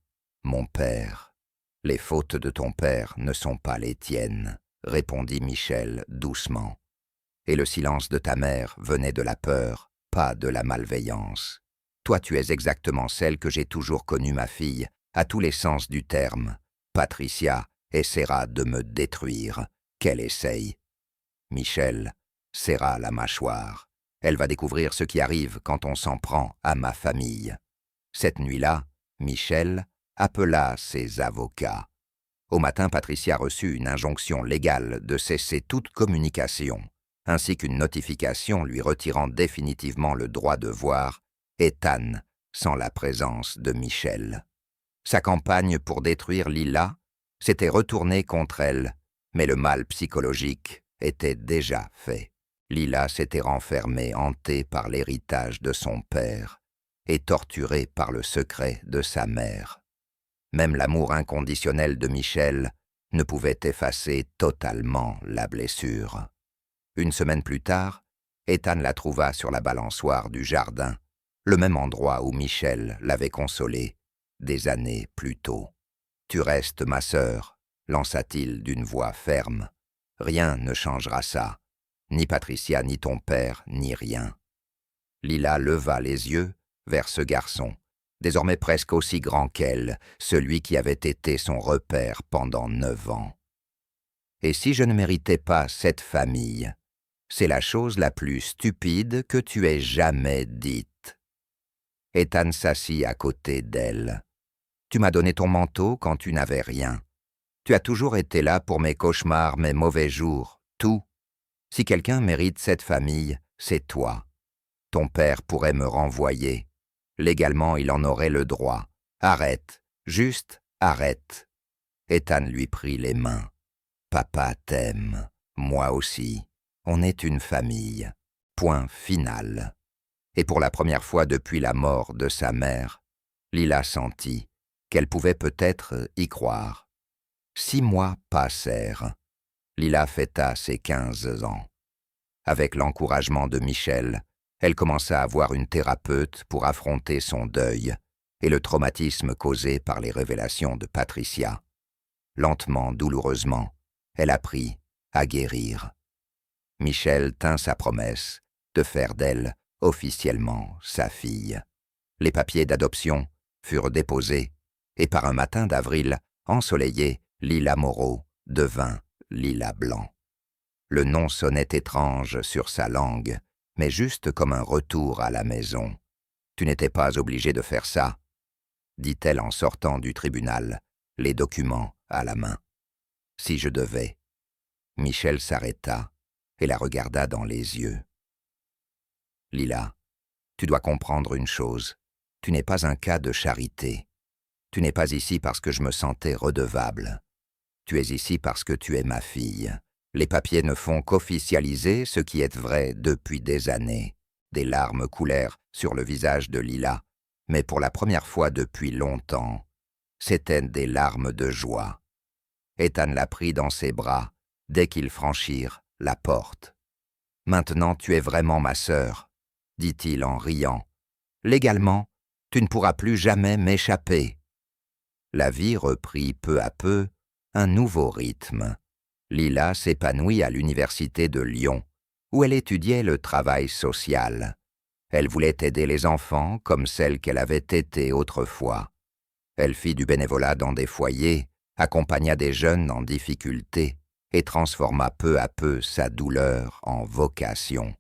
mon père. Les fautes de ton père ne sont pas les tiennes, » répondit Michel doucement. « Et le silence de ta mère venait de la peur, pas de la malveillance. Toi, tu es exactement celle que j'ai toujours connue, ma fille, à tous les sens du terme. Patricia essaiera de me détruire. Qu'elle essaye. » Michel serra la mâchoire. « Elle va découvrir ce qui arrive quand on s'en prend à ma famille. » Cette nuit-là, Michel appela ses avocats. Au matin, Patricia reçut une injonction légale de cesser toute communication, ainsi qu'une notification lui retirant définitivement le droit de voir Ethan sans la présence de Michel. Sa campagne pour détruire Lila s'était retournée contre elle, mais le mal psychologique était déjà fait. Lila s'était renfermée, hantée par l'héritage de son père et torturée par le secret de sa mère. Même l'amour inconditionnel de Michel ne pouvait effacer totalement la blessure. Une semaine plus tard, Ethan la trouva sur la balançoire du jardin, le même endroit où Michel l'avait consolée des années plus tôt. « Tu restes ma sœur », lança-t-il d'une voix ferme. « Rien ne changera ça, ni Patricia, ni ton père, ni rien. » Lila leva les yeux vers ce garçon, désormais presque aussi grand qu'elle, celui qui avait été son repère pendant 9 ans. « Et si je ne méritais pas cette famille, c'est la chose la plus stupide que tu aies jamais dite. » Ethan s'assit à côté d'elle. « Tu m'as donné ton manteau quand tu n'avais rien. Tu as toujours été là pour mes cauchemars, mes mauvais jours, tout. Si quelqu'un mérite cette famille, c'est toi. Ton père pourrait me renvoyer. Légalement, il en aurait le droit. Arrête, juste arrête. » Ethan lui prit les mains. « Papa t'aime, moi aussi. On est une famille. Point final. » Et pour la première fois depuis la mort de sa mère, Lila sentit qu'elle pouvait peut-être y croire. 6 mois passèrent. Lila fêta ses 15 ans. Avec l'encouragement de Michel, elle commença à voir une thérapeute pour affronter son deuil et le traumatisme causé par les révélations de Patricia. Lentement, douloureusement, elle apprit à guérir. Michel tint sa promesse de faire d'elle officiellement sa fille. Les papiers d'adoption furent déposés et par un matin d'avril ensoleillé, Lila Moreau devint Lila Blanc. Le nom sonnait étrange sur sa langue, mais juste comme un retour à la maison. « Tu n'étais pas obligé de faire ça, » dit-elle en sortant du tribunal, les documents à la main. « Si je devais. » Michel s'arrêta et la regarda dans les yeux. « Lila, tu dois comprendre une chose. Tu n'es pas un cas de charité. Tu n'es pas ici parce que je me sentais redevable. Tu es ici parce que tu es ma fille. Les papiers ne font qu'officialiser ce qui est vrai depuis des années. » Des larmes coulèrent sur le visage de Lila, mais pour la première fois depuis longtemps, c'étaient des larmes de joie. Ethan la prit dans ses bras dès qu'ils franchirent la porte. « Maintenant tu es vraiment ma sœur, » dit-il en riant. « Légalement, tu ne pourras plus jamais m'échapper. » La vie reprit peu à peu un nouveau rythme. Lila s'épanouit à l'université de Lyon, où elle étudiait le travail social. Elle voulait aider les enfants comme celle qu'elle avait été autrefois. Elle fit du bénévolat dans des foyers, accompagna des jeunes en difficulté et transforma peu à peu sa douleur en vocation.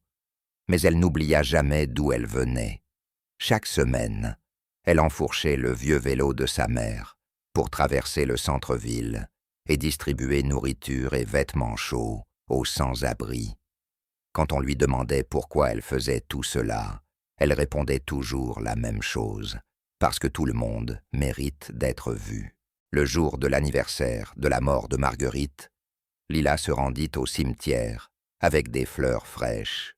Mais elle n'oublia jamais d'où elle venait. Chaque semaine, elle enfourchait le vieux vélo de sa mère pour traverser le centre-ville et distribuer nourriture et vêtements chauds aux sans-abri. Quand on lui demandait pourquoi elle faisait tout cela, elle répondait toujours la même chose, parce que tout le monde mérite d'être vu. Le jour de l'anniversaire de la mort de Marguerite, Lila se rendit au cimetière avec des fleurs fraîches.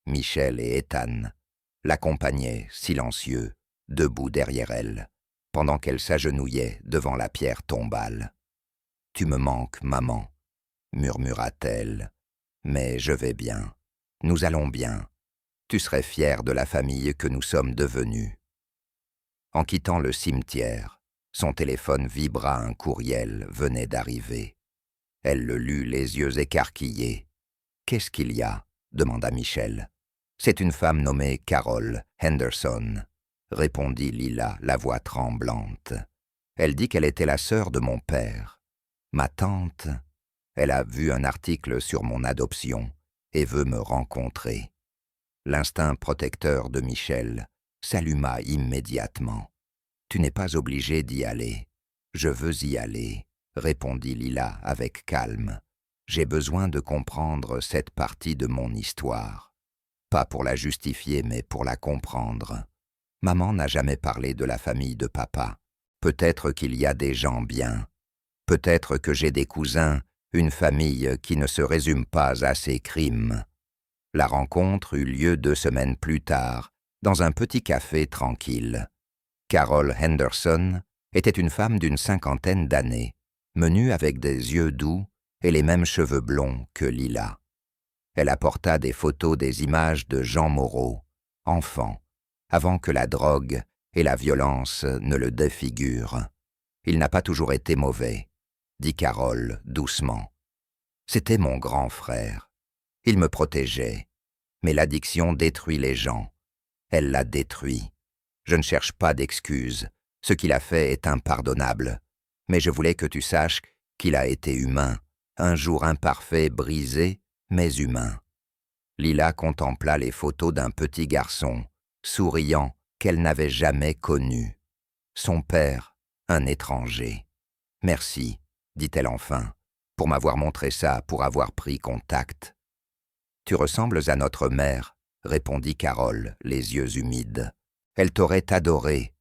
Michel et Ethan l'accompagnaient silencieux, debout derrière elle, pendant qu'elle s'agenouillait devant la pierre tombale. « Tu me manques, maman, » murmura-t-elle. « Mais je vais bien. Nous allons bien. Tu serais fière de la famille que nous sommes devenus. » En quittant le cimetière, son téléphone vibra, un courriel venait d'arriver. Elle le lut les yeux écarquillés. « Qu'est-ce qu'il y a ?» demanda Michel. « C'est une femme nommée Carol Henderson, » répondit Lila, la voix tremblante. « Elle dit qu'elle était la sœur de mon père. Ma tante, elle a vu un article sur mon adoption et veut me rencontrer. » L'instinct protecteur de Michel s'alluma immédiatement. « Tu n'es pas obligé d'y aller. Je veux y aller, » répondit Lila avec calme. « J'ai besoin de comprendre cette partie de mon histoire. Pas pour la justifier, mais pour la comprendre. Maman n'a jamais parlé de la famille de papa. Peut-être qu'il y a des gens bien. Peut-être que j'ai des cousins, une famille qui ne se résume pas à ses crimes. » La rencontre eut lieu 2 semaines plus tard, dans un petit café tranquille. Carol Henderson était une femme d'une 50aine d'années, menue avec des yeux doux et les mêmes cheveux blonds que Lila. Elle apporta des photos des images de Jean Moreau, enfant, avant que la drogue et la violence ne le défigurent. « Il n'a pas toujours été mauvais, » dit Carol doucement. « C'était mon grand frère. Il me protégeait, mais l'addiction détruit les gens. Elle l'a détruit. Je ne cherche pas d'excuses. Ce qu'il a fait est impardonnable. Mais je voulais que tu saches qu'il a été humain, un jour imparfait, brisé, mais humain. » Lila contempla les photos d'un petit garçon, souriant, qu'elle n'avait jamais connu. Son père, un étranger. « Merci, » dit-elle enfin, « pour m'avoir montré ça, pour avoir pris contact. » « Tu ressembles à notre mère, » répondit Carol, les yeux humides. « Elle t'aurait adoré.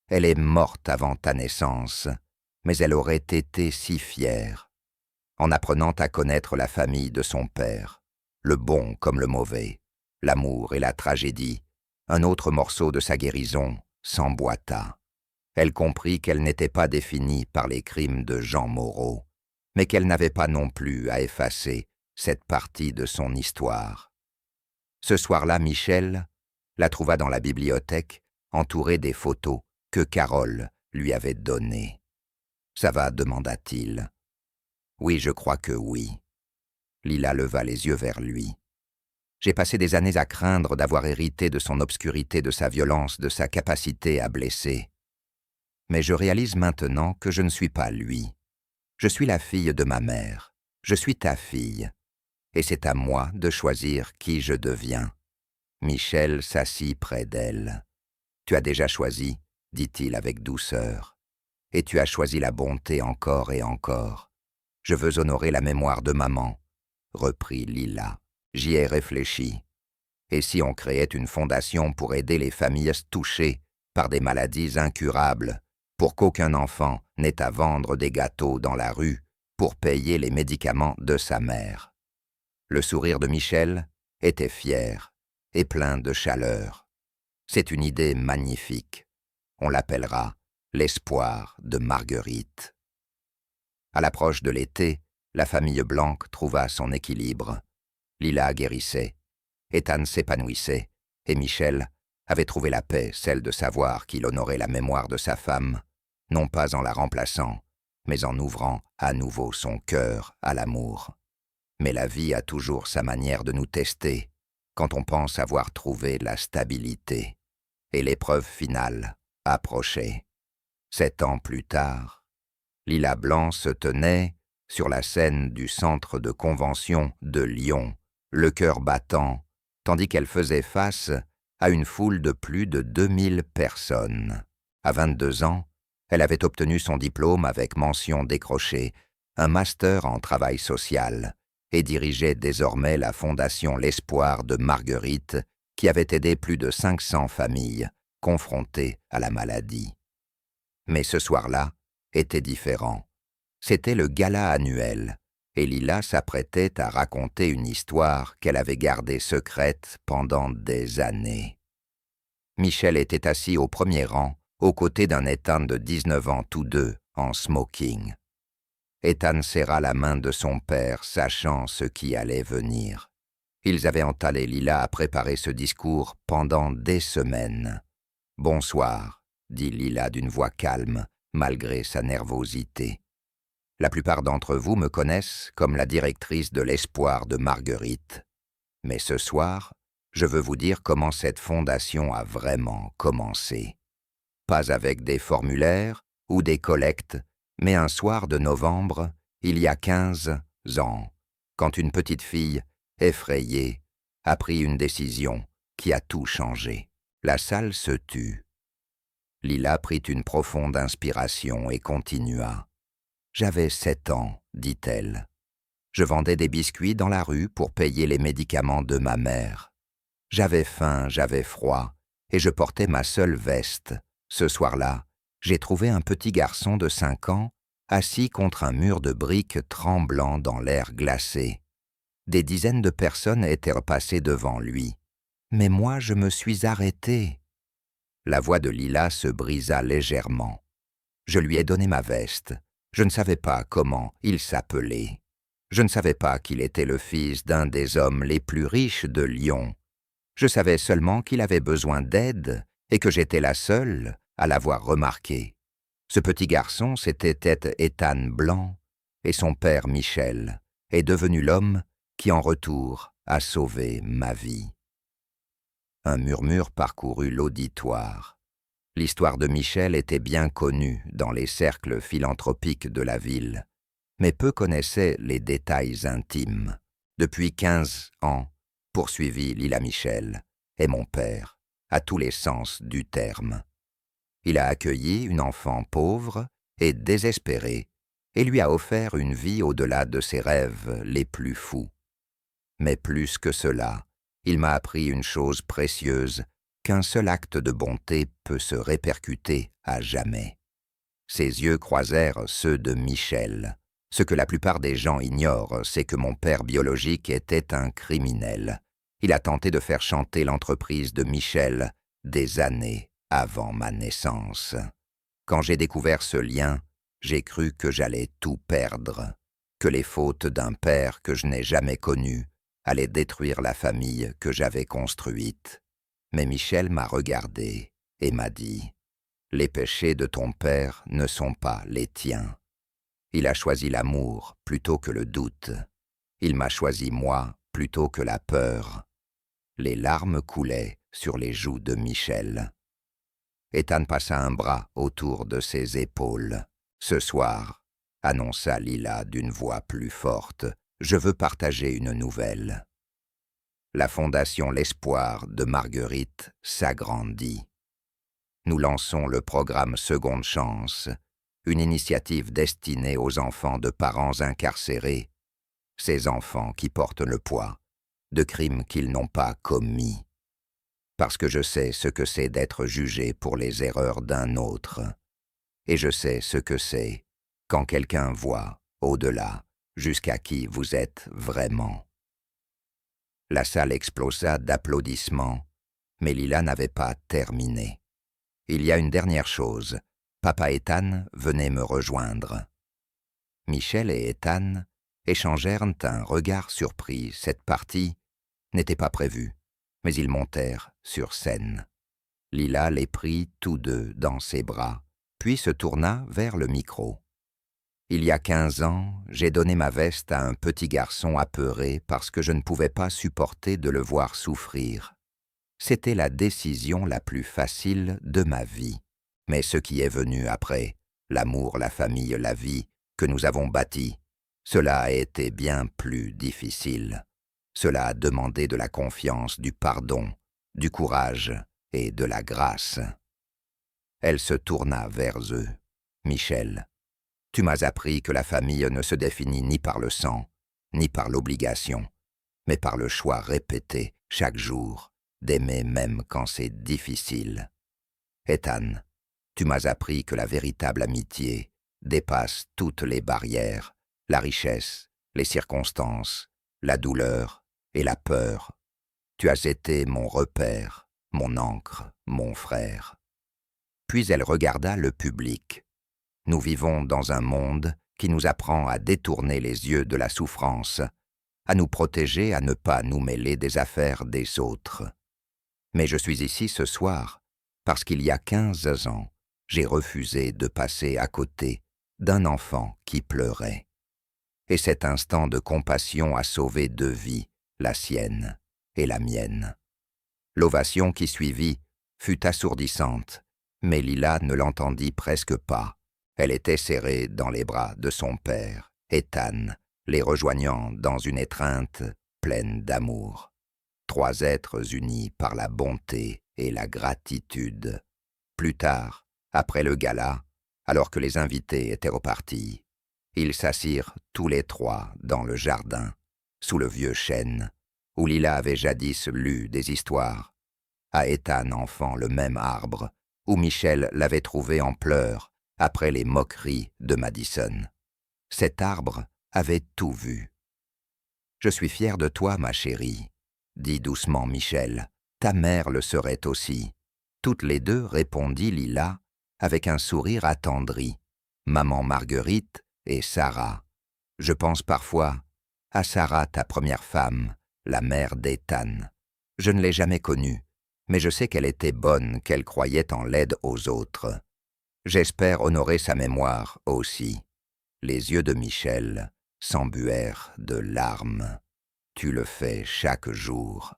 Elle est morte avant ta naissance, mais elle aurait été si fière. En apprenant à connaître la famille de son père, le bon comme le mauvais, l'amour et la tragédie, un autre morceau de sa guérison s'emboîta. Elle comprit qu'elle n'était pas définie par les crimes de Jean Moreau, mais qu'elle n'avait pas non plus à effacer cette partie de son histoire. Ce soir-là, Michel la trouva dans la bibliothèque, entourée des photos que Carol lui avait données. « Ça va ?» demanda-t-il. « Oui, je crois que oui. » Lila leva les yeux vers lui. « J'ai passé des années à craindre d'avoir hérité de son obscurité, de sa violence, de sa capacité à blesser. Mais je réalise maintenant que je ne suis pas lui. Je suis la fille de ma mère. Je suis ta fille, et c'est à moi de choisir qui je deviens. » Michel s'assit près d'elle. « Tu as déjà choisi, dit-il avec douceur. Et tu as choisi la bonté encore et encore. Je veux honorer la mémoire de maman, reprit Lila. J'y ai réfléchi. Et si on créait une fondation pour aider les familles touchées par des maladies incurables, pour qu'aucun enfant n'ait à vendre des gâteaux dans la rue pour payer les médicaments de sa mère. Le sourire de Michel était fier et plein de chaleur. C'est une idée magnifique. On l'appellera l'espoir de Marguerite. À l'approche de l'été, la famille Blanc trouva son équilibre. Lila guérissait, Ethan s'épanouissait, et Michel avait trouvé la paix, celle de savoir qu'il honorait la mémoire de sa femme, non pas en la remplaçant, mais en ouvrant à nouveau son cœur à l'amour. Mais la vie a toujours sa manière de nous tester, quand on pense avoir trouvé la stabilité. Et l'épreuve finale approchait. 7 ans plus tard, Lila Blanc se tenait sur la scène du centre de convention de Lyon, le cœur battant, tandis qu'elle faisait face à une foule de plus de 2000 personnes. À 22 ans, elle avait obtenu son diplôme avec mention décrochée, un master en travail social, et dirigeait désormais la fondation L'Espoir de Marguerite, qui avait aidé plus de 500 familles confrontées à la maladie. Mais ce soir-là était différent. C'était le gala annuel, et Lila s'apprêtait à raconter une histoire qu'elle avait gardée secrète pendant des années. Michel était assis au premier rang, aux côtés d'un Ethan de 19 ans tous deux, en smoking. Ethan serra la main de son père, sachant ce qui allait venir. Ils avaient entalé Lila à préparer ce discours pendant des semaines. « Bonsoir », dit Lila d'une voix calme, malgré sa nervosité. « La plupart d'entre vous me connaissent comme la directrice de l'Espoir de Marguerite. Mais ce soir, je veux vous dire comment cette fondation a vraiment commencé. Pas avec des formulaires ou des collectes, mais un soir de novembre, il y a 15 ans, quand une petite fille, effrayée, a pris une décision qui a tout changé. La salle se tut. Lila prit une profonde inspiration et continua. « J'avais 7 ans, dit-elle. Je vendais des biscuits dans la rue pour payer les médicaments de ma mère. J'avais faim, j'avais froid, et je portais ma seule veste. Ce soir-là, j'ai trouvé un petit garçon de 5 ans, assis contre un mur de briques tremblant dans l'air glacé. Des dizaines de personnes étaient repassées devant lui. Mais moi, je me suis arrêté. » La voix de Lila se brisa légèrement. Je lui ai donné ma veste. Je ne savais pas comment il s'appelait. Je ne savais pas qu'il était le fils d'un des hommes les plus riches de Lyon. Je savais seulement qu'il avait besoin d'aide et que j'étais la seule à l'avoir remarqué. Ce petit garçon, c'était Ethan Blanc, et son père Michel est devenu l'homme qui, en retour, a sauvé ma vie. Un murmure parcourut l'auditoire. L'histoire de Michel était bien connue dans les cercles philanthropiques de la ville, mais peu connaissaient les détails intimes. Depuis 15 ans, poursuivit Lila Michel, est mon père, à tous les sens du terme. Il a accueilli une enfant pauvre et désespérée et lui a offert une vie au-delà de ses rêves les plus fous. Mais plus que cela, il m'a appris une chose précieuse, qu'un seul acte de bonté peut se répercuter à jamais. Ses yeux croisèrent ceux de Michel. Ce que la plupart des gens ignorent, c'est que mon père biologique était un criminel. Il a tenté de faire chanter l'entreprise de Michel des années avant ma naissance. Quand j'ai découvert ce lien, j'ai cru que j'allais tout perdre, que les fautes d'un père que je n'ai jamais connu allaient détruire la famille que j'avais construite. Mais Michel m'a regardé et m'a dit « Les péchés de ton père ne sont pas les tiens. Il a choisi l'amour plutôt que le doute. Il m'a choisi moi plutôt que la peur. » Les larmes coulaient sur les joues de Michel. Ethan passa un bras autour de ses épaules. « Ce soir, » annonça Lila d'une voix plus forte, je veux partager une nouvelle. La Fondation L'Espoir de Marguerite s'agrandit. Nous lançons le programme Seconde Chance, une initiative destinée aux enfants de parents incarcérés, ces enfants qui portent le poids de crimes qu'ils n'ont pas commis. Parce que je sais ce que c'est d'être jugé pour les erreurs d'un autre, et je sais ce que c'est quand quelqu'un voit au-delà jusqu'à qui vous êtes vraiment. La salle explosa d'applaudissements, mais Lila n'avait pas terminé. Il y a une dernière chose. Papa Ethan venait me rejoindre. Michel et Ethan échangèrent un regard surpris. Cette partie n'était pas prévue, mais ils montèrent sur scène. Lila les prit tous deux dans ses bras, puis se tourna vers le micro. Il y a 15 ans, j'ai donné ma veste à un petit garçon apeuré parce que je ne pouvais pas supporter de le voir souffrir. C'était la décision la plus facile de ma vie. Mais ce qui est venu après, l'amour, la famille, la vie que nous avons bâtie, cela a été bien plus difficile. Cela a demandé de la confiance, du pardon, du courage et de la grâce. Elle se tourna vers eux. Michel, tu m'as appris que la famille ne se définit ni par le sang, ni par l'obligation, mais par le choix répété, chaque jour, d'aimer même quand c'est difficile. Ethan, tu m'as appris que la véritable amitié dépasse toutes les barrières, la richesse, les circonstances, la douleur et la peur. Tu as été mon repère, mon ancre, mon frère. Puis elle regarda le public. Nous vivons dans un monde qui nous apprend à détourner les yeux de la souffrance, à nous protéger, à ne pas nous mêler des affaires des autres. Mais je suis ici ce soir parce qu'il y a 15 ans, j'ai refusé de passer à côté d'un enfant qui pleurait. Et cet instant de compassion a sauvé 2 vies, la sienne et la mienne. L'ovation qui suivit fut assourdissante, mais Lila ne l'entendit presque pas. Elle était serrée dans les bras de son père, Ethan, les rejoignant dans une étreinte pleine d'amour. 3 êtres unis par la bonté et la gratitude. Plus tard, après le gala, alors que les invités étaient repartis, ils s'assirent tous les 3 dans le jardin, sous le vieux chêne, où Lila avait jadis lu des histoires. À Ethan enfant le même arbre, où Michel l'avait trouvé en pleurs après les moqueries de Madison. Cet arbre avait tout vu. « Je suis fier de toi, ma chérie, » dit doucement Michel. « Ta mère le serait aussi. » Toutes les 2, répondit Lila, avec un sourire attendri. Maman Marguerite et Sarah. Je pense parfois à Sarah, ta première femme, la mère d'Ethan. Je ne l'ai jamais connue, mais je sais qu'elle était bonne, qu'elle croyait en l'aide aux autres. J'espère honorer sa mémoire aussi. Les yeux de Michel s'embuèrent de larmes. Tu le fais chaque jour.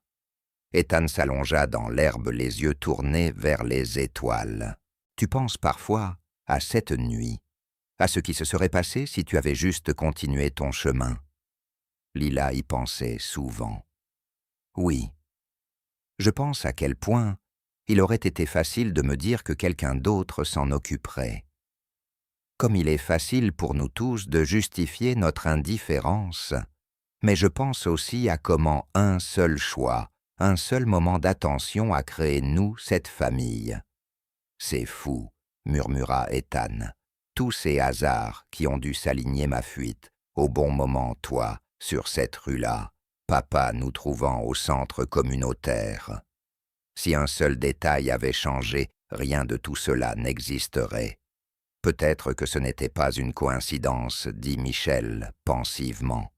Ethan s'allongea dans l'herbe, les yeux tournés vers les étoiles. Tu penses parfois à cette nuit, à ce qui se serait passé si tu avais juste continué ton chemin. Lila y pensait souvent. Oui. Je pense à quel point il aurait été facile de me dire que quelqu'un d'autre s'en occuperait. Comme il est facile pour nous tous de justifier notre indifférence, mais je pense aussi à comment un seul choix, un seul moment d'attention a créé, nous, cette famille. C'est fou, murmura Ethan. Tous ces hasards qui ont dû s'aligner ma fuite, au bon moment, toi, sur cette rue-là, papa nous trouvant au centre communautaire. Si un seul détail avait changé, rien de tout cela n'existerait. Peut-être que ce n'était pas une coïncidence, dit Michel pensivement.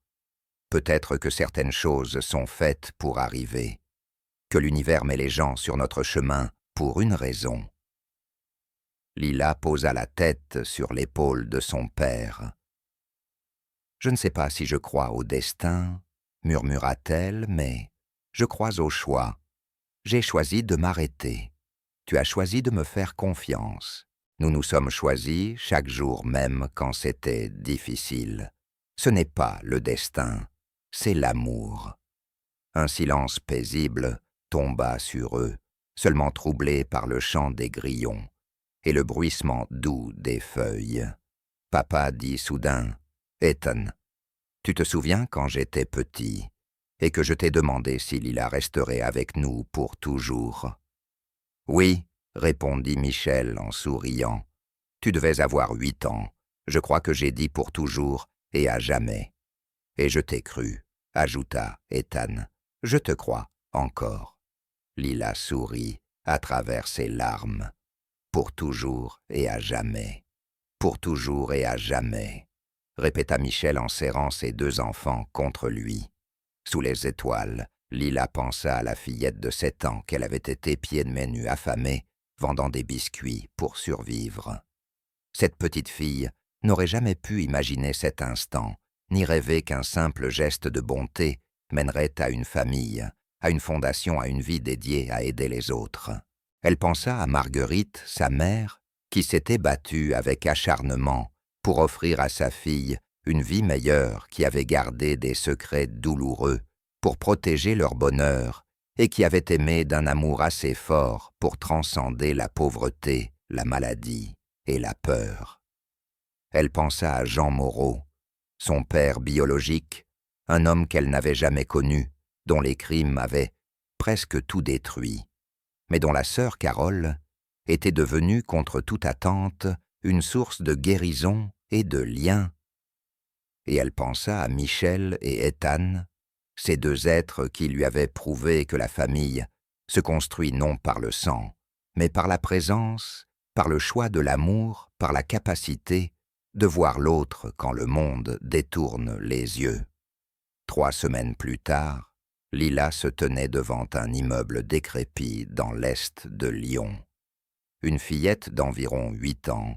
Peut-être que certaines choses sont faites pour arriver, que l'univers met les gens sur notre chemin pour une raison. Lila posa la tête sur l'épaule de son père. « Je ne sais pas si je crois au destin, » murmura-t-elle, « mais je crois au choix. J'ai choisi de m'arrêter. Tu as choisi de me faire confiance. Nous nous sommes choisis chaque jour même quand c'était difficile. Ce n'est pas le destin, c'est l'amour. Un silence paisible tomba sur eux, seulement troublé par le chant des grillons et le bruissement doux des feuilles. Papa dit soudain, « Ethan, tu te souviens quand j'étais petit et que je t'ai demandé si Lila resterait avec nous pour toujours ?» « Oui, » répondit Michel en souriant. « Tu devais avoir 8 ans. Je crois que j'ai dit pour toujours et à jamais. » « Et je t'ai cru, » ajouta Ethan. « Je te crois encore. » Lila sourit à travers ses larmes. « Pour toujours et à jamais. Pour toujours et à jamais. » répéta Michel en serrant ses 2 enfants contre lui. Sous les étoiles, Lila pensa à la fillette de 7 ans qu'elle avait été pieds de main nus affamée, vendant des biscuits pour survivre. Cette petite fille n'aurait jamais pu imaginer cet instant, ni rêver qu'un simple geste de bonté mènerait à une famille, à une fondation, à une vie dédiée à aider les autres. Elle pensa à Marguerite, sa mère, qui s'était battue avec acharnement pour offrir à sa fille une vie meilleure, qui avait gardé des secrets douloureux pour protéger leur bonheur et qui avait aimé d'un amour assez fort pour transcender la pauvreté, la maladie et la peur. Elle pensa à Jean Moreau, son père biologique, un homme qu'elle n'avait jamais connu, dont les crimes avaient presque tout détruit, mais dont la sœur Carole était devenue, contre toute attente, une source de guérison et de lien. Et elle pensa à Michel et Ethan, ces 2 êtres qui lui avaient prouvé que la famille se construit non par le sang, mais par la présence, par le choix de l'amour, par la capacité de voir l'autre quand le monde détourne les yeux. 3 semaines plus tard, Lila se tenait devant un immeuble décrépit dans l'est de Lyon. Une fillette d'environ 8 ans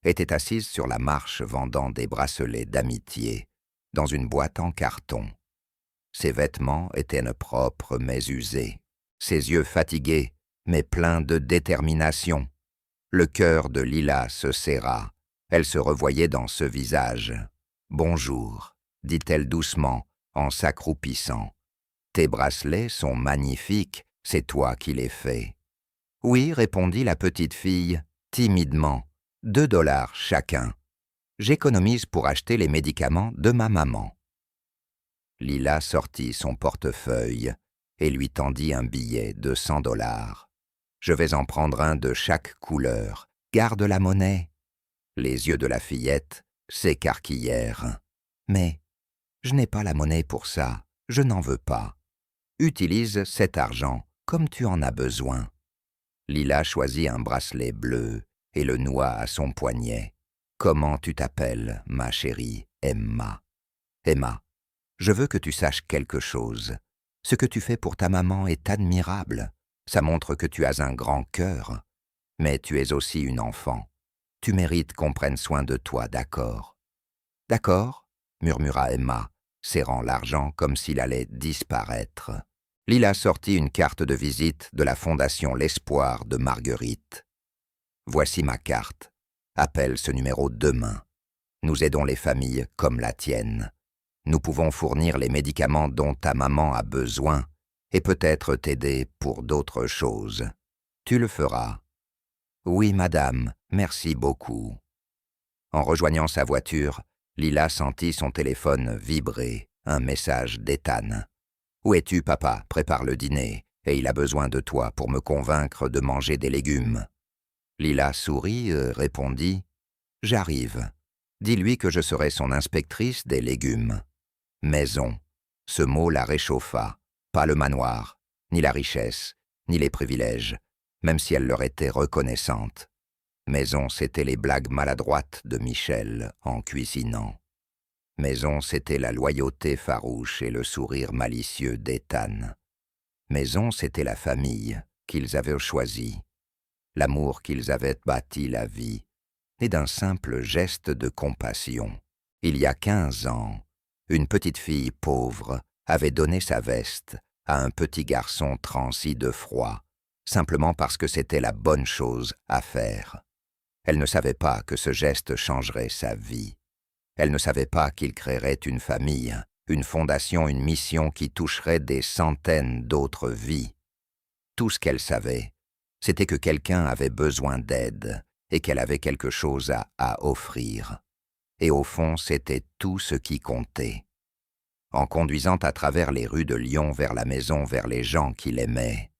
était assise sur la marche vendant des bracelets d'amitié dans une boîte en carton. Ses vêtements étaient propres mais usés, ses yeux fatigués mais pleins de détermination. Le cœur de Lila se serra. Elle se revoyait dans ce visage. « Bonjour », dit-elle doucement en s'accroupissant. « Tes bracelets sont magnifiques, c'est toi qui les fais. »« Oui, » répondit la petite fille, timidement, 2 $ chacun. J'économise pour acheter les médicaments de ma maman. Lila sortit son portefeuille et lui tendit un billet de 100 $. Je vais en prendre un de chaque couleur. Garde la monnaie. Les yeux de la fillette s'écarquillèrent. Mais je n'ai pas la monnaie pour ça, je n'en veux pas. Utilise cet argent comme tu en as besoin. Lila choisit un bracelet bleu et le noua à son poignet. Comment tu t'appelles, ma chérie Emma? Emma, je veux que tu saches quelque chose. Ce que tu fais pour ta maman est admirable. Ça montre que tu as un grand cœur. Mais tu es aussi une enfant. Tu mérites qu'on prenne soin de toi, d'accord? D'accord, murmura Emma, serrant l'argent comme s'il allait disparaître. Lila sortit une carte de visite de la Fondation L'Espoir de Marguerite. Voici ma carte. Appelle ce numéro demain. Nous aidons les familles comme la tienne. Nous pouvons fournir les médicaments dont ta maman a besoin et peut-être t'aider pour d'autres choses. Tu le feras. Oui, madame, merci beaucoup. En rejoignant sa voiture, Lila sentit son téléphone vibrer, un message d'Ethan. « Où es-tu, papa? Prépare le dîner, et il a besoin de toi pour me convaincre de manger des légumes. » Lila sourit et répondit « J'arrive. Dis-lui que je serai son inspectrice des légumes. » Maison. Ce mot la réchauffa. Pas le manoir, ni la richesse, ni les privilèges, même si elle leur était reconnaissante. Maison, c'était les blagues maladroites de Michel en cuisinant. Maison, c'était la loyauté farouche et le sourire malicieux d'Ethan. Maison, c'était la famille qu'ils avaient choisie, l'amour qu'ils avaient bâti la vie, et d'un simple geste de compassion. Il y a 15 ans, une petite fille pauvre avait donné sa veste à un petit garçon transi de froid, simplement parce que c'était la bonne chose à faire. Elle ne savait pas que ce geste changerait sa vie. Elle ne savait pas qu'il créerait une famille, une fondation, une mission qui toucherait des centaines d'autres vies. Tout ce qu'elle savait, c'était que quelqu'un avait besoin d'aide et qu'elle avait quelque chose à offrir. Et au fond, c'était tout ce qui comptait. En conduisant à travers les rues de Lyon vers la maison, vers les gens qui l'aimaient,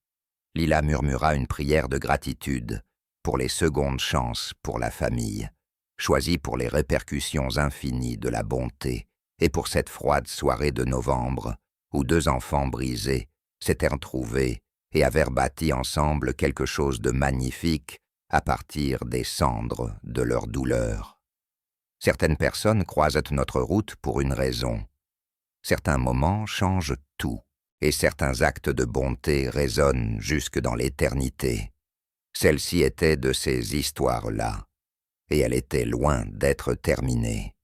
Lila murmura une prière de gratitude pour les secondes chances pour la famille, choisie pour les répercussions infinies de la bonté et pour cette froide soirée de novembre où deux enfants brisés s'étaient retrouvés et avaient bâti ensemble quelque chose de magnifique à partir des cendres de leur douleur. Certaines personnes croisent notre route pour une raison. Certains moments changent tout, et certains actes de bonté résonnent jusque dans l'éternité. Celle-ci était de ces histoires-là, et elle était loin d'être terminée.